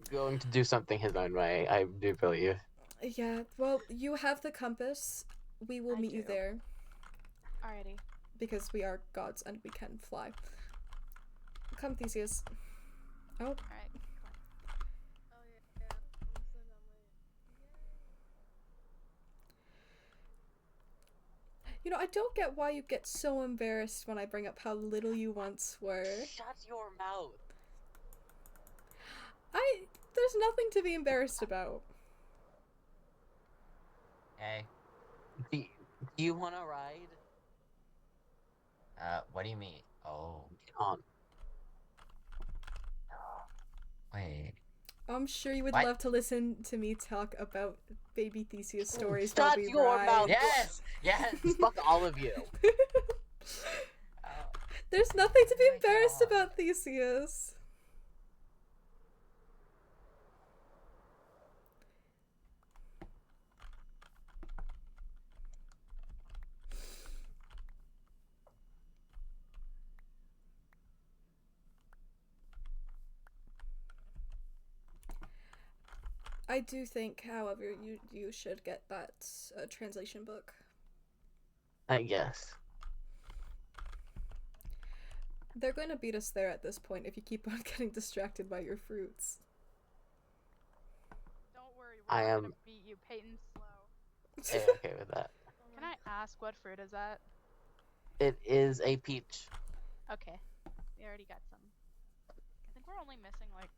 going to do something his own way, I do believe. Yeah, well, you have the compass. We will I meet you do. there, Alrighty. because we are gods and we can fly. Come, Theseus. Oh, Alright. Oh yeah. Almost said I'm late. you know, I don't get why you get so embarrassed when I bring up how little you once were. Shut your mouth. There's nothing to be embarrassed about. Hey. Do you want to ride? What do you mean? Oh. Get on. Wait. I'm sure you would What? love to listen to me talk about baby Theseus stories while Shut we your ride. mouth. Yes. Fuck all of you. There's nothing to be Oh my embarrassed God. about, Theseus. I do think, however, you should get that translation book. I guess. They're going to beat us there at this point if you keep on getting distracted by your fruits. Don't worry, I we're not am- gonna beat you. Peyton's slow. Okay with that. Can I ask what fruit is that? It is a peach. Okay, we already got some. I think we're only missing like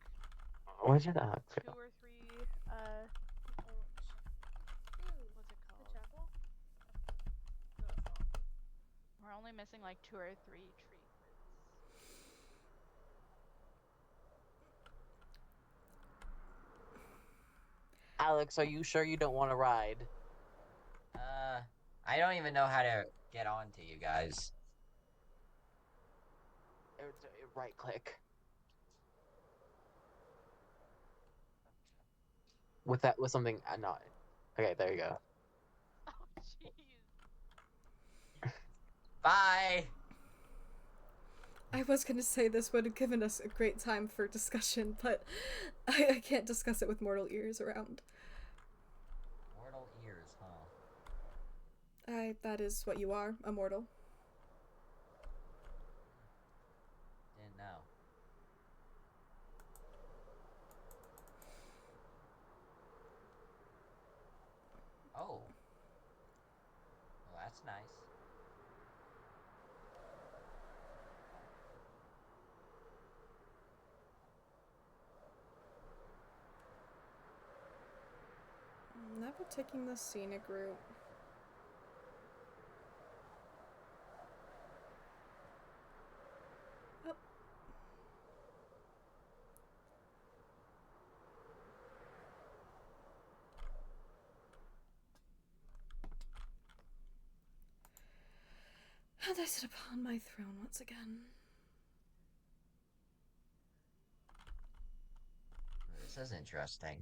Where'd your dog 2 go? or 3. What's it called? The chapel? We're only missing like 2 or 3 tree fruits. Alex, are you sure you don't want to ride? I don't even know how to get on to you guys. Right click. With something not. Okay, there you go. Oh jeez. Bye! I was going to say this would have given us a great time for discussion, but I can't discuss it with mortal ears around. Mortal ears, huh? That is what you are, a mortal. Didn't know. Oh. Well, that's nice. Never taking the scenic route. Oh. And I sit upon my throne once again. This is interesting.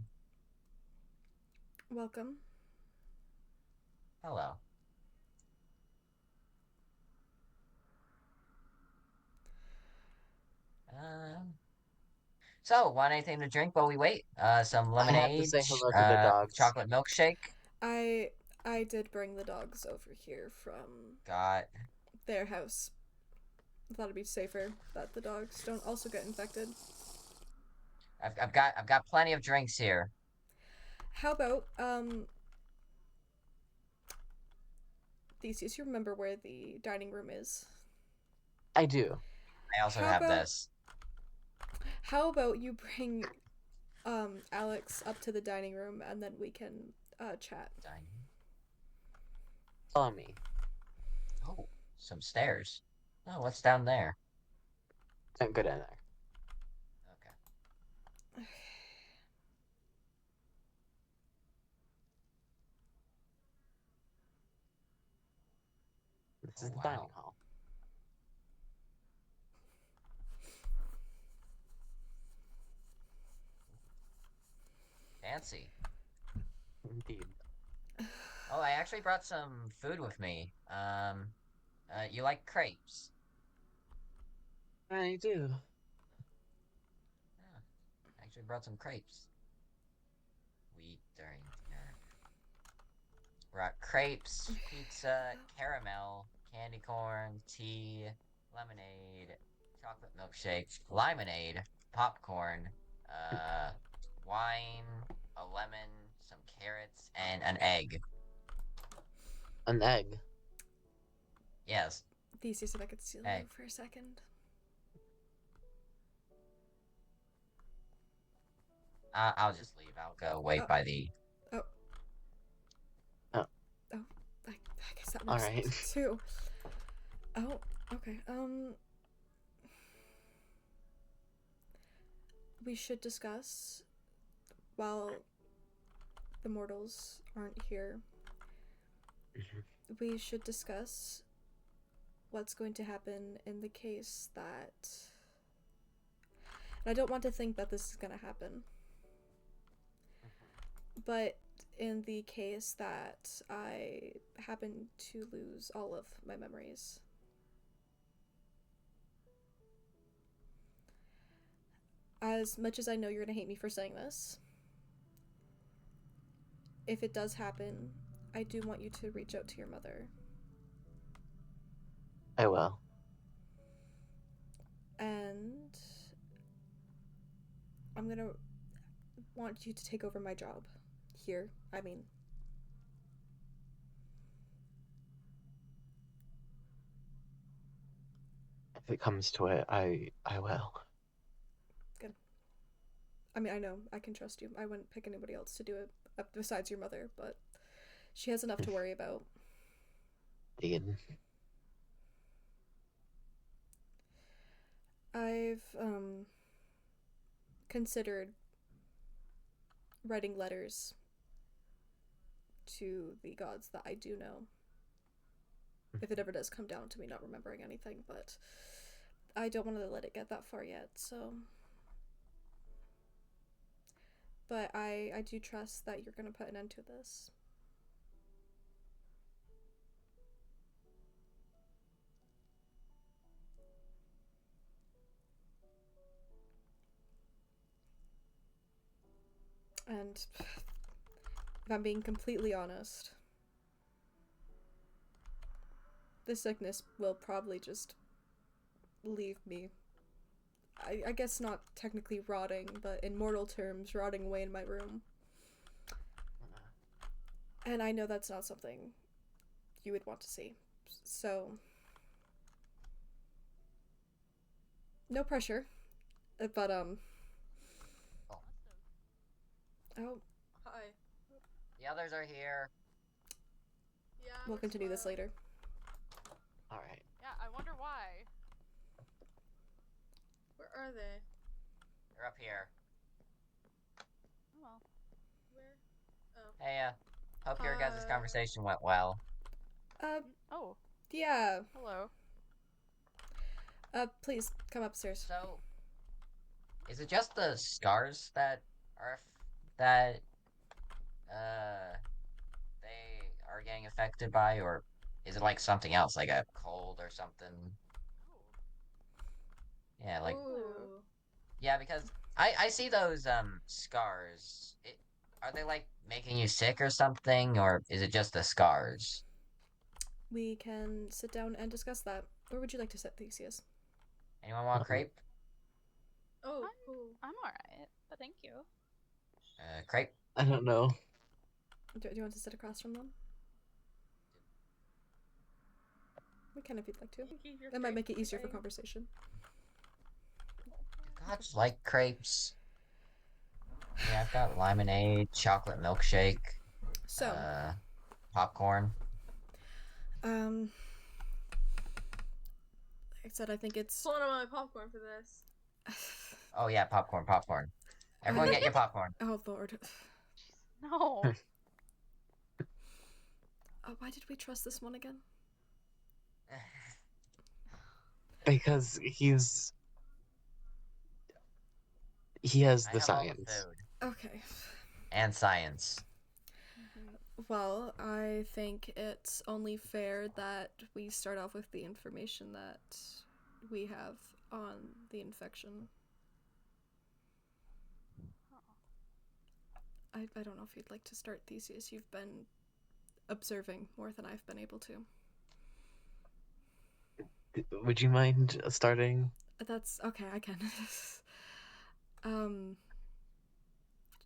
Welcome. Hello. So, want anything to drink while we wait? Some I have to lemonade, say hello to the dogs. chocolate milkshake. I did bring the dogs over here from Got their house. I thought it'd be safer that the dogs don't also get infected. I've got plenty of drinks here. How about Theseus, you remember where the dining room is? I do. I also How have about- this. How about you bring Alex up to the dining room and then we can chat. Dining. Follow me. Oh, some stairs. Oh, what's down there? Don't go down there. Okay. This is Oh, the dining wow. hall. Fancy. Indeed. Oh, I actually brought some food with me. You like crepes? I do. Yeah, I actually brought some crepes. We eat during dinner. Brought crepes, pizza, caramel, candy corn, tea, lemonade, chocolate milkshake, limonade, popcorn, wine, a lemon, some carrots, and an egg. An egg. Yes. Theseus, if I could steal Hey. you for a second. I'll just leave. I'll go wait Oh. by the. I guess that works Alright. too. Oh, okay. We should discuss while the mortals aren't here. We should discuss what's going to happen in the case that. And I don't want to think that this is going to happen. But in the case that I happen to lose all of my memories. As much as I know you're gonna hate me for saying this, if it does happen, I do want you to reach out to your mother. I will. And I'm gonna want you to take over my job. Here, I mean. If it comes to it, I will. Good. I mean, I know I can trust you. I wouldn't pick anybody else to do it besides your mother, but she has enough to worry about. Indeed. I've considered writing letters to the gods that I do know. If it ever does come down to me not remembering anything, but I don't want to let it get that far yet, so. But I do trust that you're gonna put an end to this. And if I'm being completely honest, this sickness will probably just leave me. I guess not technically rotting, but in mortal terms, rotting away in my room. And I know that's not something you would want to see. So, no pressure. But, Oh. Hi. The others are here. Yeah. We'll continue this later. Alright. Yeah, I wonder why. Where are they? They're up here. Oh well. Where? Oh. Hey, hope your guys' Hi. conversation went well. Oh, Yeah. hello. Please, come upstairs. So, is it just the scars that are that they are getting affected by, or is it like something else, like a cold or something? Yeah, like Ooh. yeah, because I see those scars. Are they like making you sick or something, or is it just the scars? We can sit down and discuss that. Where would you like to sit, Theseus? Anyone want crepe? Oh, I'm- cool. I'm alright, but thank you. Crepe? I don't know. Do you want to sit across from them? We can if you'd like to. You keep your That might crepe make it easier for thing. conversation. Gods like crepes. Yeah, I've got lemonade, chocolate milkshake, So, popcorn. like I said, I think it's. Pulling on my popcorn for this. Oh yeah, popcorn. Everyone get your popcorn. Oh Lord. No. Why did we trust this one again? Because he has I the have all the science. food. Okay. And science. Well, I think it's only fair that we start off with the information that we have on the infection. I don't know if you'd like to start, Theseus. You've been observing more than I've been able to. Would you mind starting? That's okay, I can.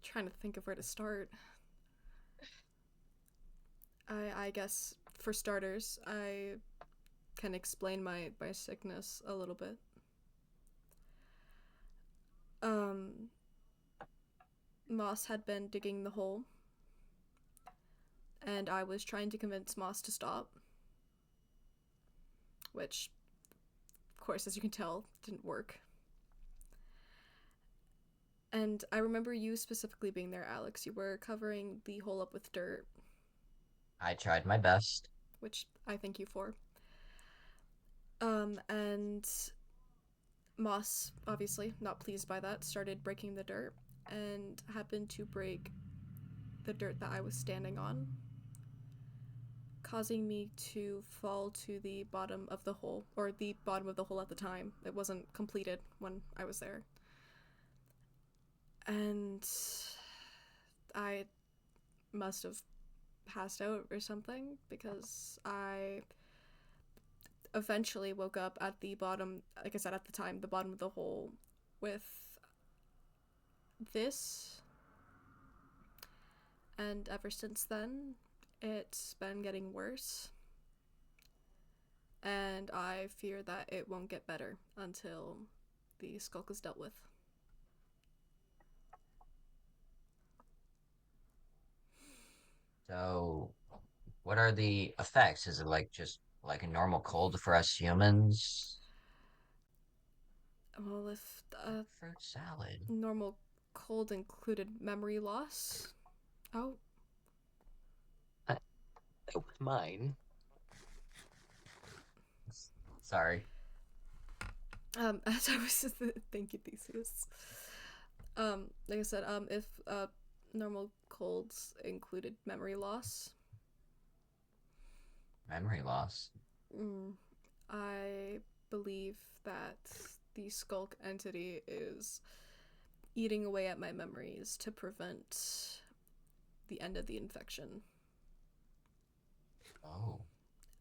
Trying to think of where to start. I guess for starters, I can explain my sickness a little bit. Moss had been digging the hole, and I was trying to convince Moss to stop, which, of course, as you can tell, didn't work. And I remember you specifically being there, Alex. You were covering the hole up with dirt, I tried my best. which I thank you for. And Moss, obviously not pleased by that, started breaking the dirt and happened to break the dirt that I was standing on, causing me to fall to the bottom of the hole, or the bottom of the hole at the time. It wasn't completed when I was there. And I must have passed out or something, because I eventually woke up at the bottom, like I said at the time, the bottom of the hole with this. And ever since then, it's been getting worse. And I fear that it won't get better until the skulk is dealt with. So, what are the effects? Is it like just like a normal cold for us humans? Well, if Fruit salad. normal cold included memory loss. Oh, It was mine. Sorry. as I was thank you, Theseus. Like I said, if normal colds included memory loss, Memory loss. I believe that the skulk entity is eating away at my memories to prevent the end of the infection. Oh.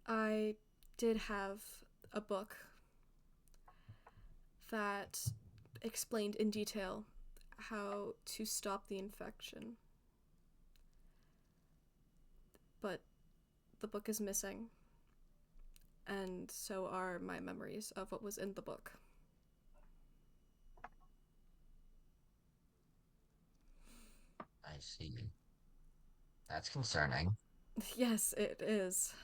I did have a book that explained in detail how to stop the infection. But the book is missing, and so are my memories of what was in the book. I see. That's concerning. Yes, it is.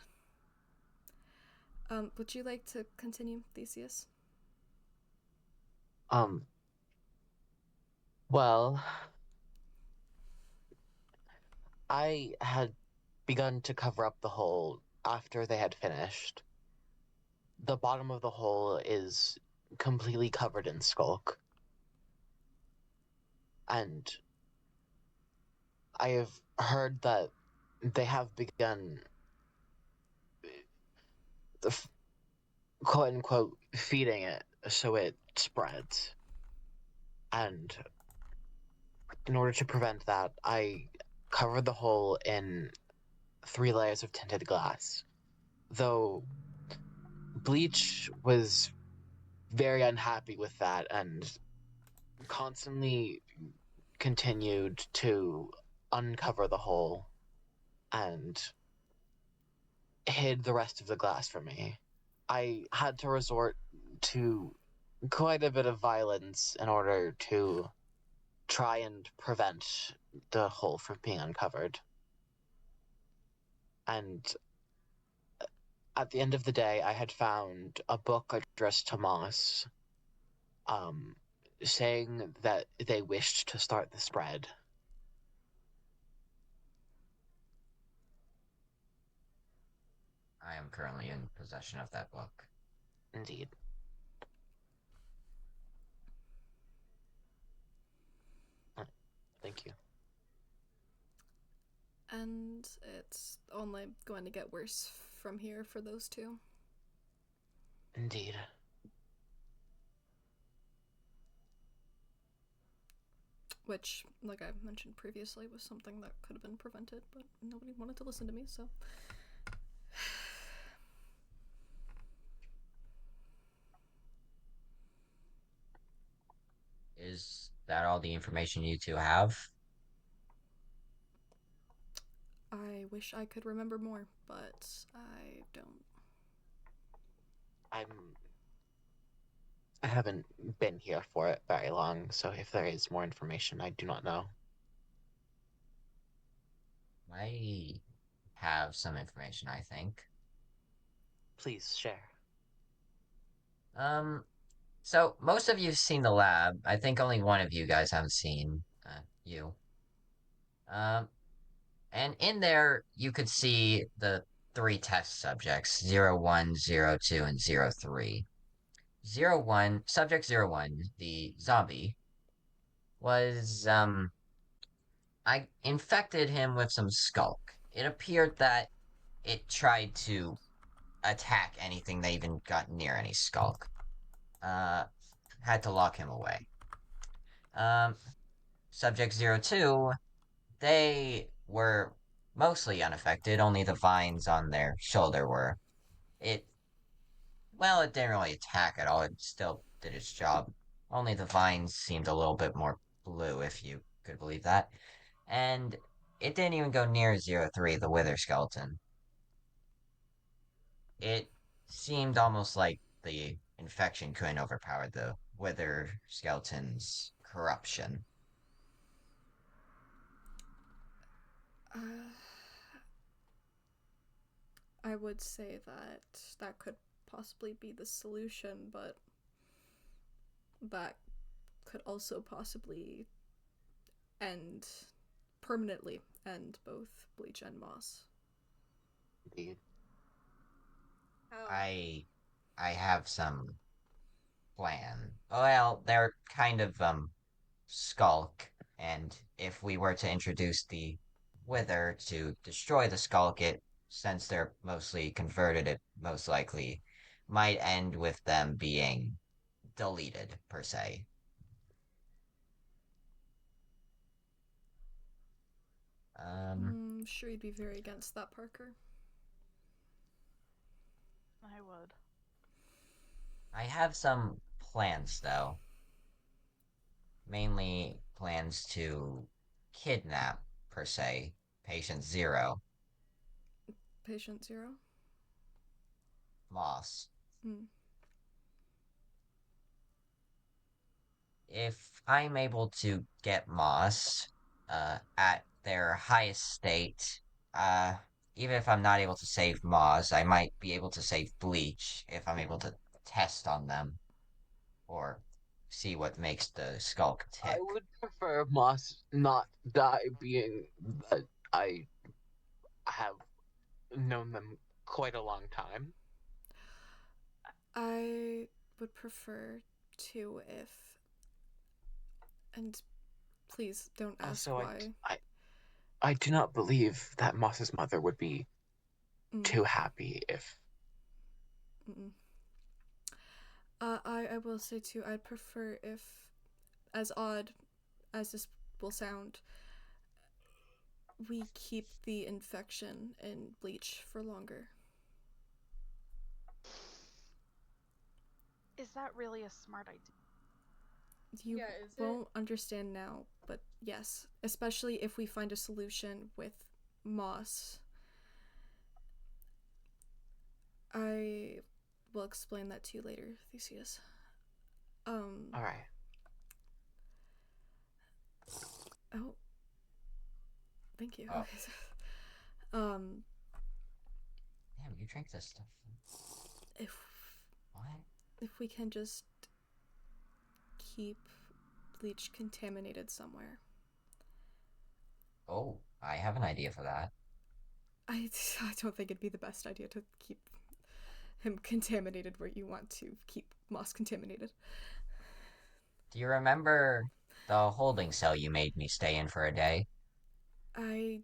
Would you like to continue, Theseus? Well, I had begun to cover up the hole after they had finished. The bottom of the hole is completely covered in skulk. And I have heard that they have begun, quote unquote, feeding it so it spreads. And in order to prevent that, I covered the hole in 3 layers of tinted glass. Though Bleach was very unhappy with that and constantly continued to uncover the hole and hid the rest of the glass from me. I had to resort to quite a bit of violence in order to try and prevent the hole from being uncovered. And at the end of the day, I had found a book addressed to Moss, saying that they wished to start the spread. I am currently in possession of that book. Indeed. Thank you. And it's only going to get worse from here for those two. Indeed. Which, like I mentioned previously, was something that could have been prevented, but nobody wanted to listen to me, so. Is that all the information you two have? I wish I could remember more, but I don't. I haven't been here for it very long, so if there is more information, I do not know. I have some information, I think. Please share. So most of you've seen the lab. I think only one of you guys haven't seen, you. Um, and in there, you could see the 3 test subjects, 01, 02, and 03. 01, subject 01, the zombie, was, I infected him with some skulk. It appeared that it tried to attack anything that even got near any skulk. Had to lock him away. Um, Subject 02, they were mostly unaffected, only the vines on their shoulder were. It, well, it didn't really attack at all, it still did its job. Only the vines seemed a little bit more blue, if you could believe that. And it didn't even go near 03, the wither skeleton. It seemed almost like the infection couldn't overpower the wither skeleton's corruption. Uh, I would say that that could possibly be the solution, but that could also possibly end permanently end both bleach and moss. Indeed. How? I have some plan. Well, they're kind of skulk, and if we were to introduce the wither to destroy the skulk, it since they're mostly converted, it most likely might end with them being deleted per se. Sure you'd be very against that, Parker. I would. I have some plans though. Mainly plans to kidnap per se patient 0, Patient 0? Moss. Hmm. If I'm able to get Moss at their highest state, uh, even if I'm not able to save Moss, I might be able to save Bleach if I'm able to test on them or see what makes the skulk I tick. would prefer Moss not die, being that I have known them quite a long time. I would prefer to if. And please don't ask Also, why. I do not believe that Moss's mother would be Mm. too happy if. Mm-mm. I will say too, I'd prefer if, as odd as this will sound, we keep the infection in bleach for longer. Is that really a smart idea? You Yeah, is it? won't understand now, but yes, especially if we find a solution with moss. I will explain that to you later, Theseus. All right. Oh, thank you. Oh. Okay. Damn, you drink this stuff. If What? if we can just keep bleach contaminated somewhere. Oh, I have an idea for that. I don't think it'd be the best idea to keep him contaminated where you want to keep moss contaminated. Do you remember the holding cell you made me stay in for a day? I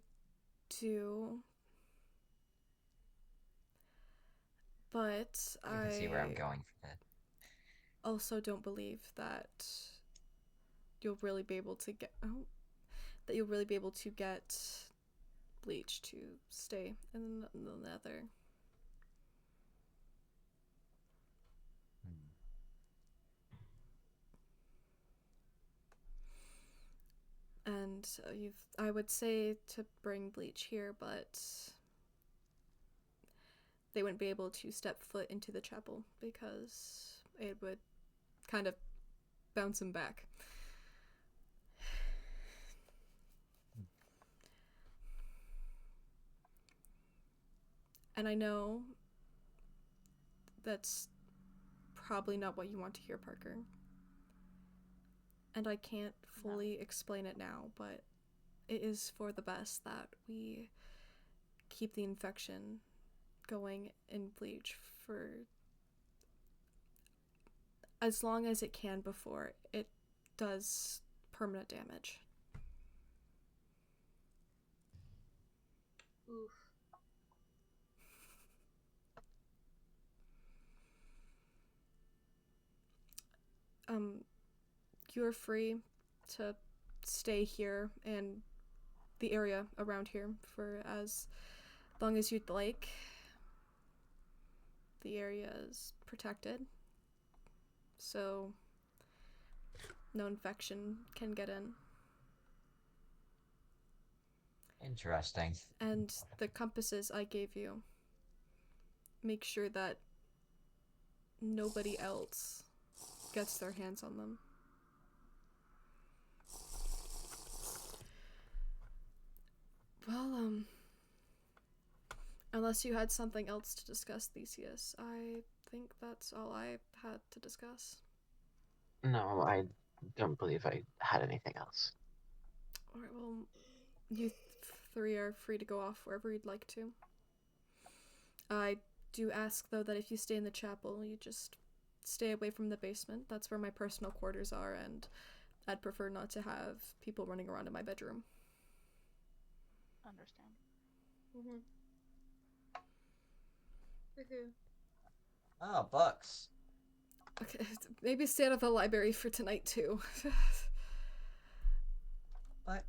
do. But You can see where I'm I going for this. also don't believe that you'll really be able to get bleach to stay in the nether. And I would say to bring bleach here, but they wouldn't be able to step foot into the chapel because it would kind of bounce him back. And I know that's probably not what you want to hear, Parker. And I can't fully explain it now, but it is for the best that we keep the infection going in bleach for as long as it can before it does permanent damage. Oof. You're free to stay here and the area around here for as long as you'd like. The area is protected, so no infection can get in. Interesting. And the compasses I gave you, make sure that nobody else gets their hands on them. Well, unless you had something else to discuss, Theseus, I think that's all I had to discuss. No, I don't believe I had anything else. Alright, well, you three are free to go off wherever you'd like to. I do ask, though, that if you stay in the chapel, you just stay away from the basement. That's where my personal quarters are, and I'd prefer not to have people running around in my bedroom. Understand. Mm-hmm. Okay. Oh, books. Okay, maybe stay out of the library for tonight, too. What?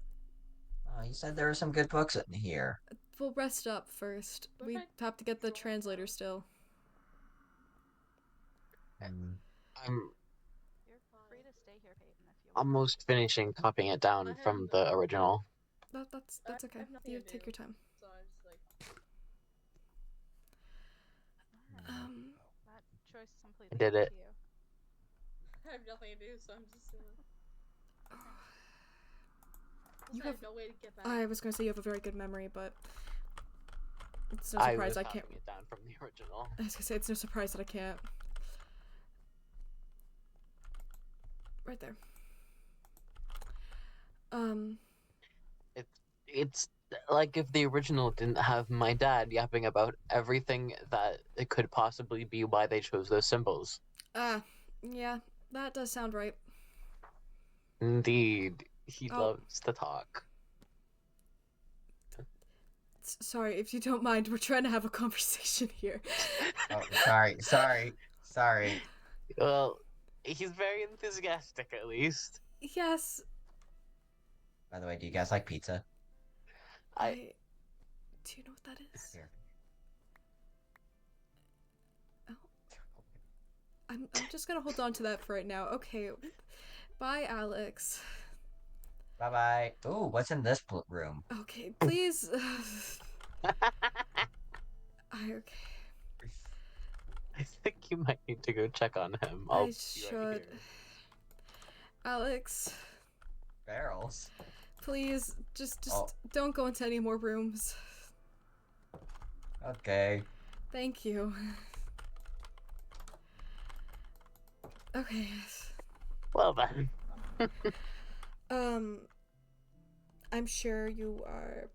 Oh, you said there were some good books in here. We'll rest up first. What We if I have to get the don't translator still. And I'm You're free to stay here, Peyton, if you want. almost finishing copying it down I from have the original. That's I okay. have nothing You to take do. your time. So I'm just like, Alright. Um, That choice is completely did up it. to you. I have nothing to do, so I'm just gonna. You I have- have no way to get back. I was gonna say you have a very good memory, but it's no I surprise was I can't. copying it down from the original. I was gonna say it's no surprise that I can't. Right there. It's like if the original didn't have my dad yapping about everything that it could possibly be why they chose those symbols. Yeah, that does sound right. Indeed, he Oh. loves to talk. Sorry, if you don't mind, we're trying to have a conversation here. oh, sorry. Well, he's very enthusiastic at least. Yes, By the way, do you guys like pizza? I. Do you know what that is? Here. I'm just gonna hold on to that for right now. Okay. Bye, Alex. Bye bye. Ooh, what's in this room? Okay, please. Okay. I think you might need to go check on him. I I'll be right should. here. Alex, Barrels. please, just Oh. don't go into any more rooms. Okay. Thank you. Okay. Well then. I'm sure you are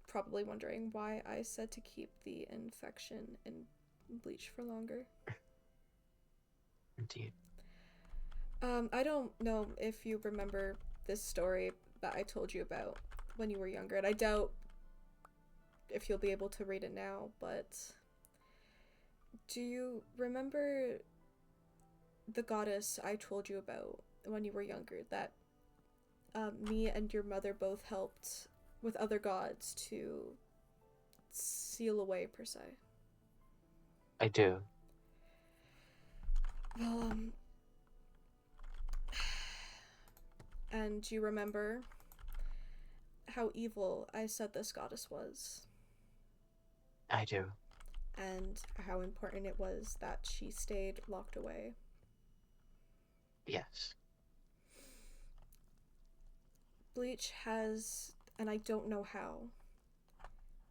probably wondering why I said to keep the infection in bleach for longer. Indeed. I don't know if you remember this story that I told you about when you were younger, and I doubt if you'll be able to read it now, but do you remember the goddess I told you about when you were younger that me and your mother both helped with other gods to seal away, per se? I do. Well, and you remember how evil I said this goddess was, I do. and how important it was that she stayed locked away. Yes. Bleach has, and I don't know how,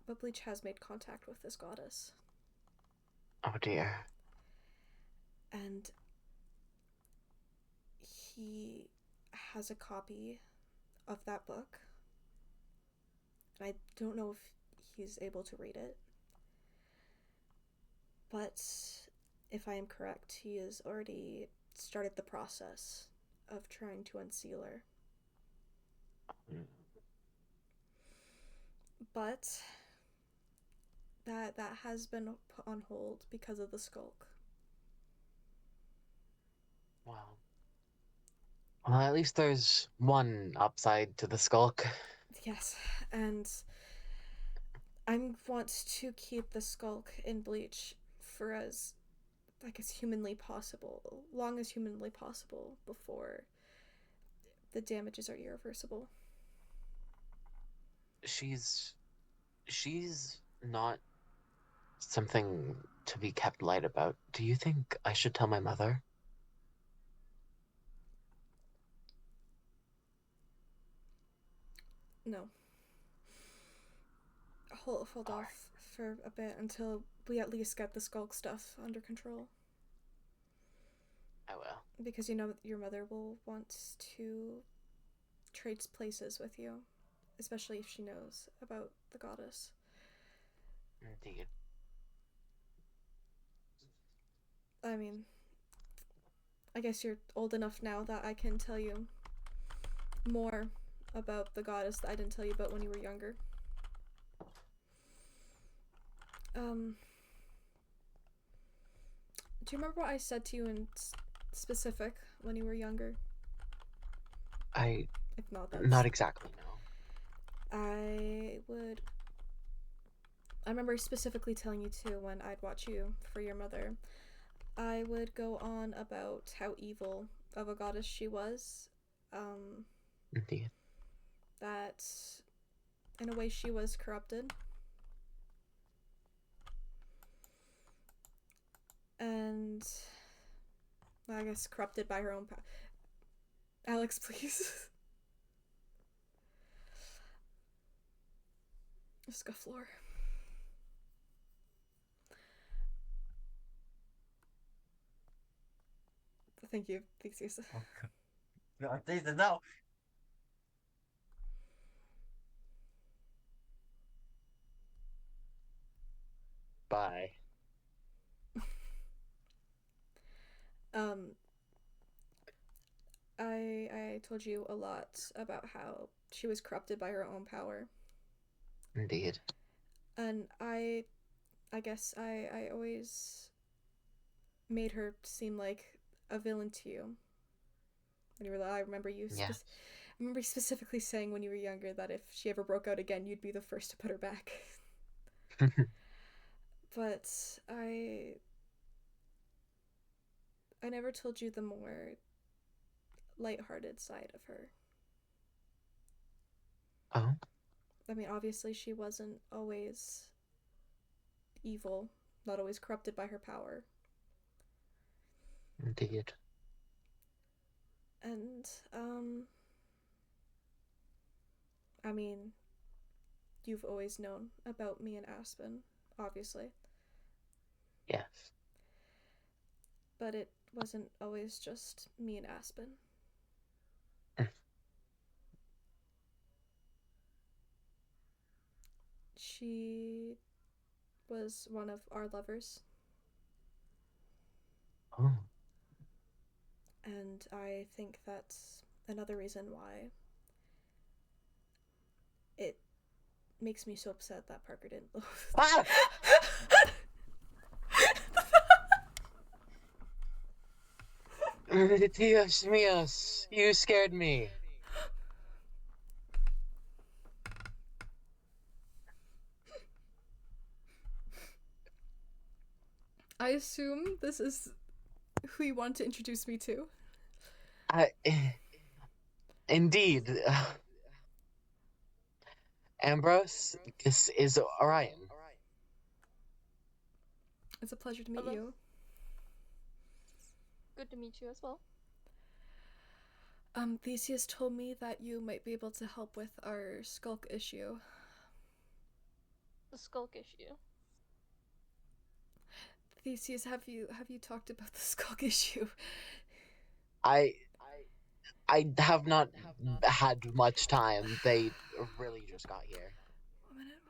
but Bleach has made contact with this goddess. Oh dear. And he has a copy of that book. And I don't know if he's able to read it. But if I am correct, he has already started the process of trying to unseal her. But that has been put on hold because of the skulk. Well, at least there's one upside to the skulk. Yes, and I want to keep the skulk in Bleach for as, I guess, humanly possible, long as humanly possible, before the damages are irreversible. She's not something to be kept light about. Do you think I should tell my mother? No. Hold All off for a bit until we at least get the skulk stuff under control. I will. Because you know your mother will want to trade places with you, especially if she knows about the goddess. Indeed. I mean, I guess you're old enough now that I can tell you more about the goddess that I didn't tell you about when you were younger. Do you remember what I said to you in specific when you were younger? I If not, that's... not exactly, no. I remember specifically telling you too when I'd watch you for your mother. I would go on about how evil of a goddess she was. Indeed. That in a way she was corrupted. And I guess corrupted by her own power. Alex, please. Scufflor. Thank you, Theseus. No, Theseus, no. Bye. I told you a lot about how she was corrupted by her own power. Indeed. And I guess I always made her seem like a villain to you. When you were, I remember you. Yes. I remember you specifically saying when you were younger that if she ever broke out again, you'd be the first to put her back. But I never told you the more lighthearted side of her. Oh? I mean, obviously she wasn't always evil, not always corrupted by her power. Indeed. And, I mean, you've always known about me and Aspen, obviously. Yes. But it wasn't always just me and Aspen. She was one of our lovers. Oh. And I think that's another reason why it makes me so upset that Parker didn't love. Ah! Dios míos, you scared me. I assume this is who you want to introduce me to. Indeed. Ambrose, this is Orion. It's a pleasure to meet Hello. you. Good to meet you as well. Theseus told me that you might be able to help with our skulk issue. The skulk issue. Theseus, have you talked about the skulk issue? I have not had much time. They really just got here. 1 minute.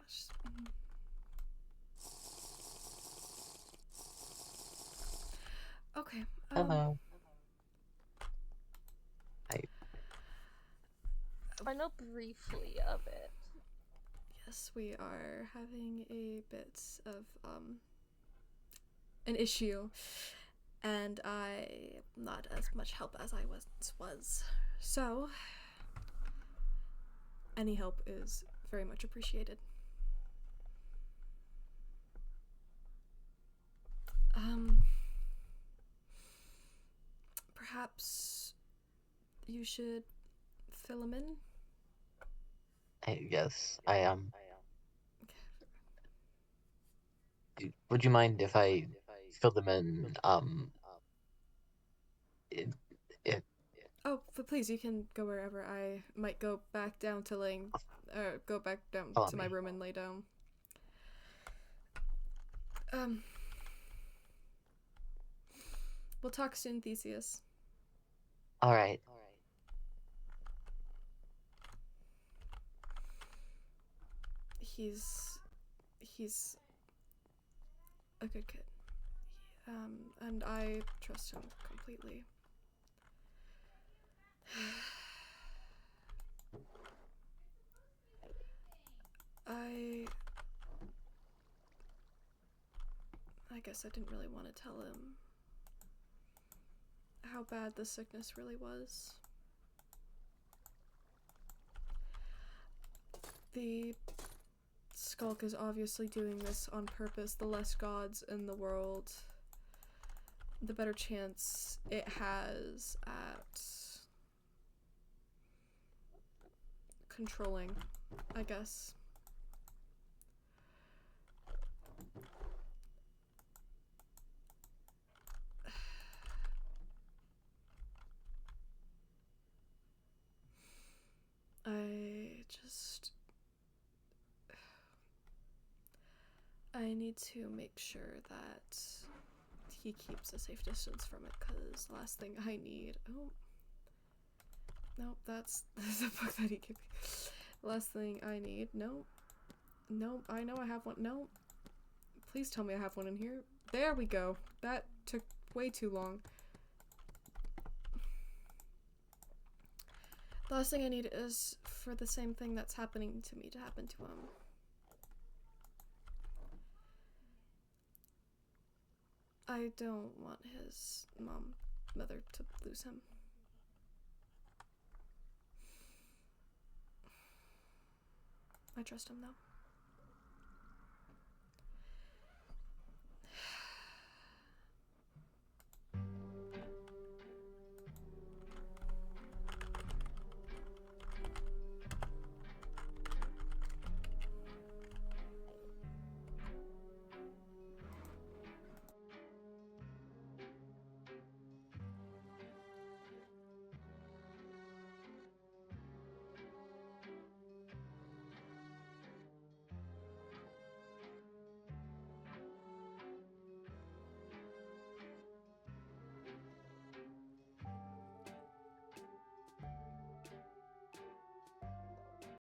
Okay. Hello. I know briefly of it. Yes, we are having a bit of an issue, and I am not as much help as I once was. So, any help is very much appreciated. Perhaps you should fill him in? Yes, I am. Would you mind if I fill them in? It Oh, but please, you can go wherever. I might go back down to go back down Follow to my me. room and lay down. We'll talk soon, Theseus. all right. He's a good kid. And I trust him completely. I guess I didn't really want to tell him how bad the sickness really was. The Skulk is obviously doing this on purpose. The less gods in the world, the better chance it has at controlling, I guess. I need to make sure that he keeps a safe distance from it, because the last thing I need... Oh. Nope, that's the book that he gave me. The last thing I need... Nope. Nope, I know I have one. Nope. Please tell me I have one in here. There we go. That took way too long. The last thing I need is for the same thing that's happening to me to happen to him. I don't want his mother to lose him. I trust him though.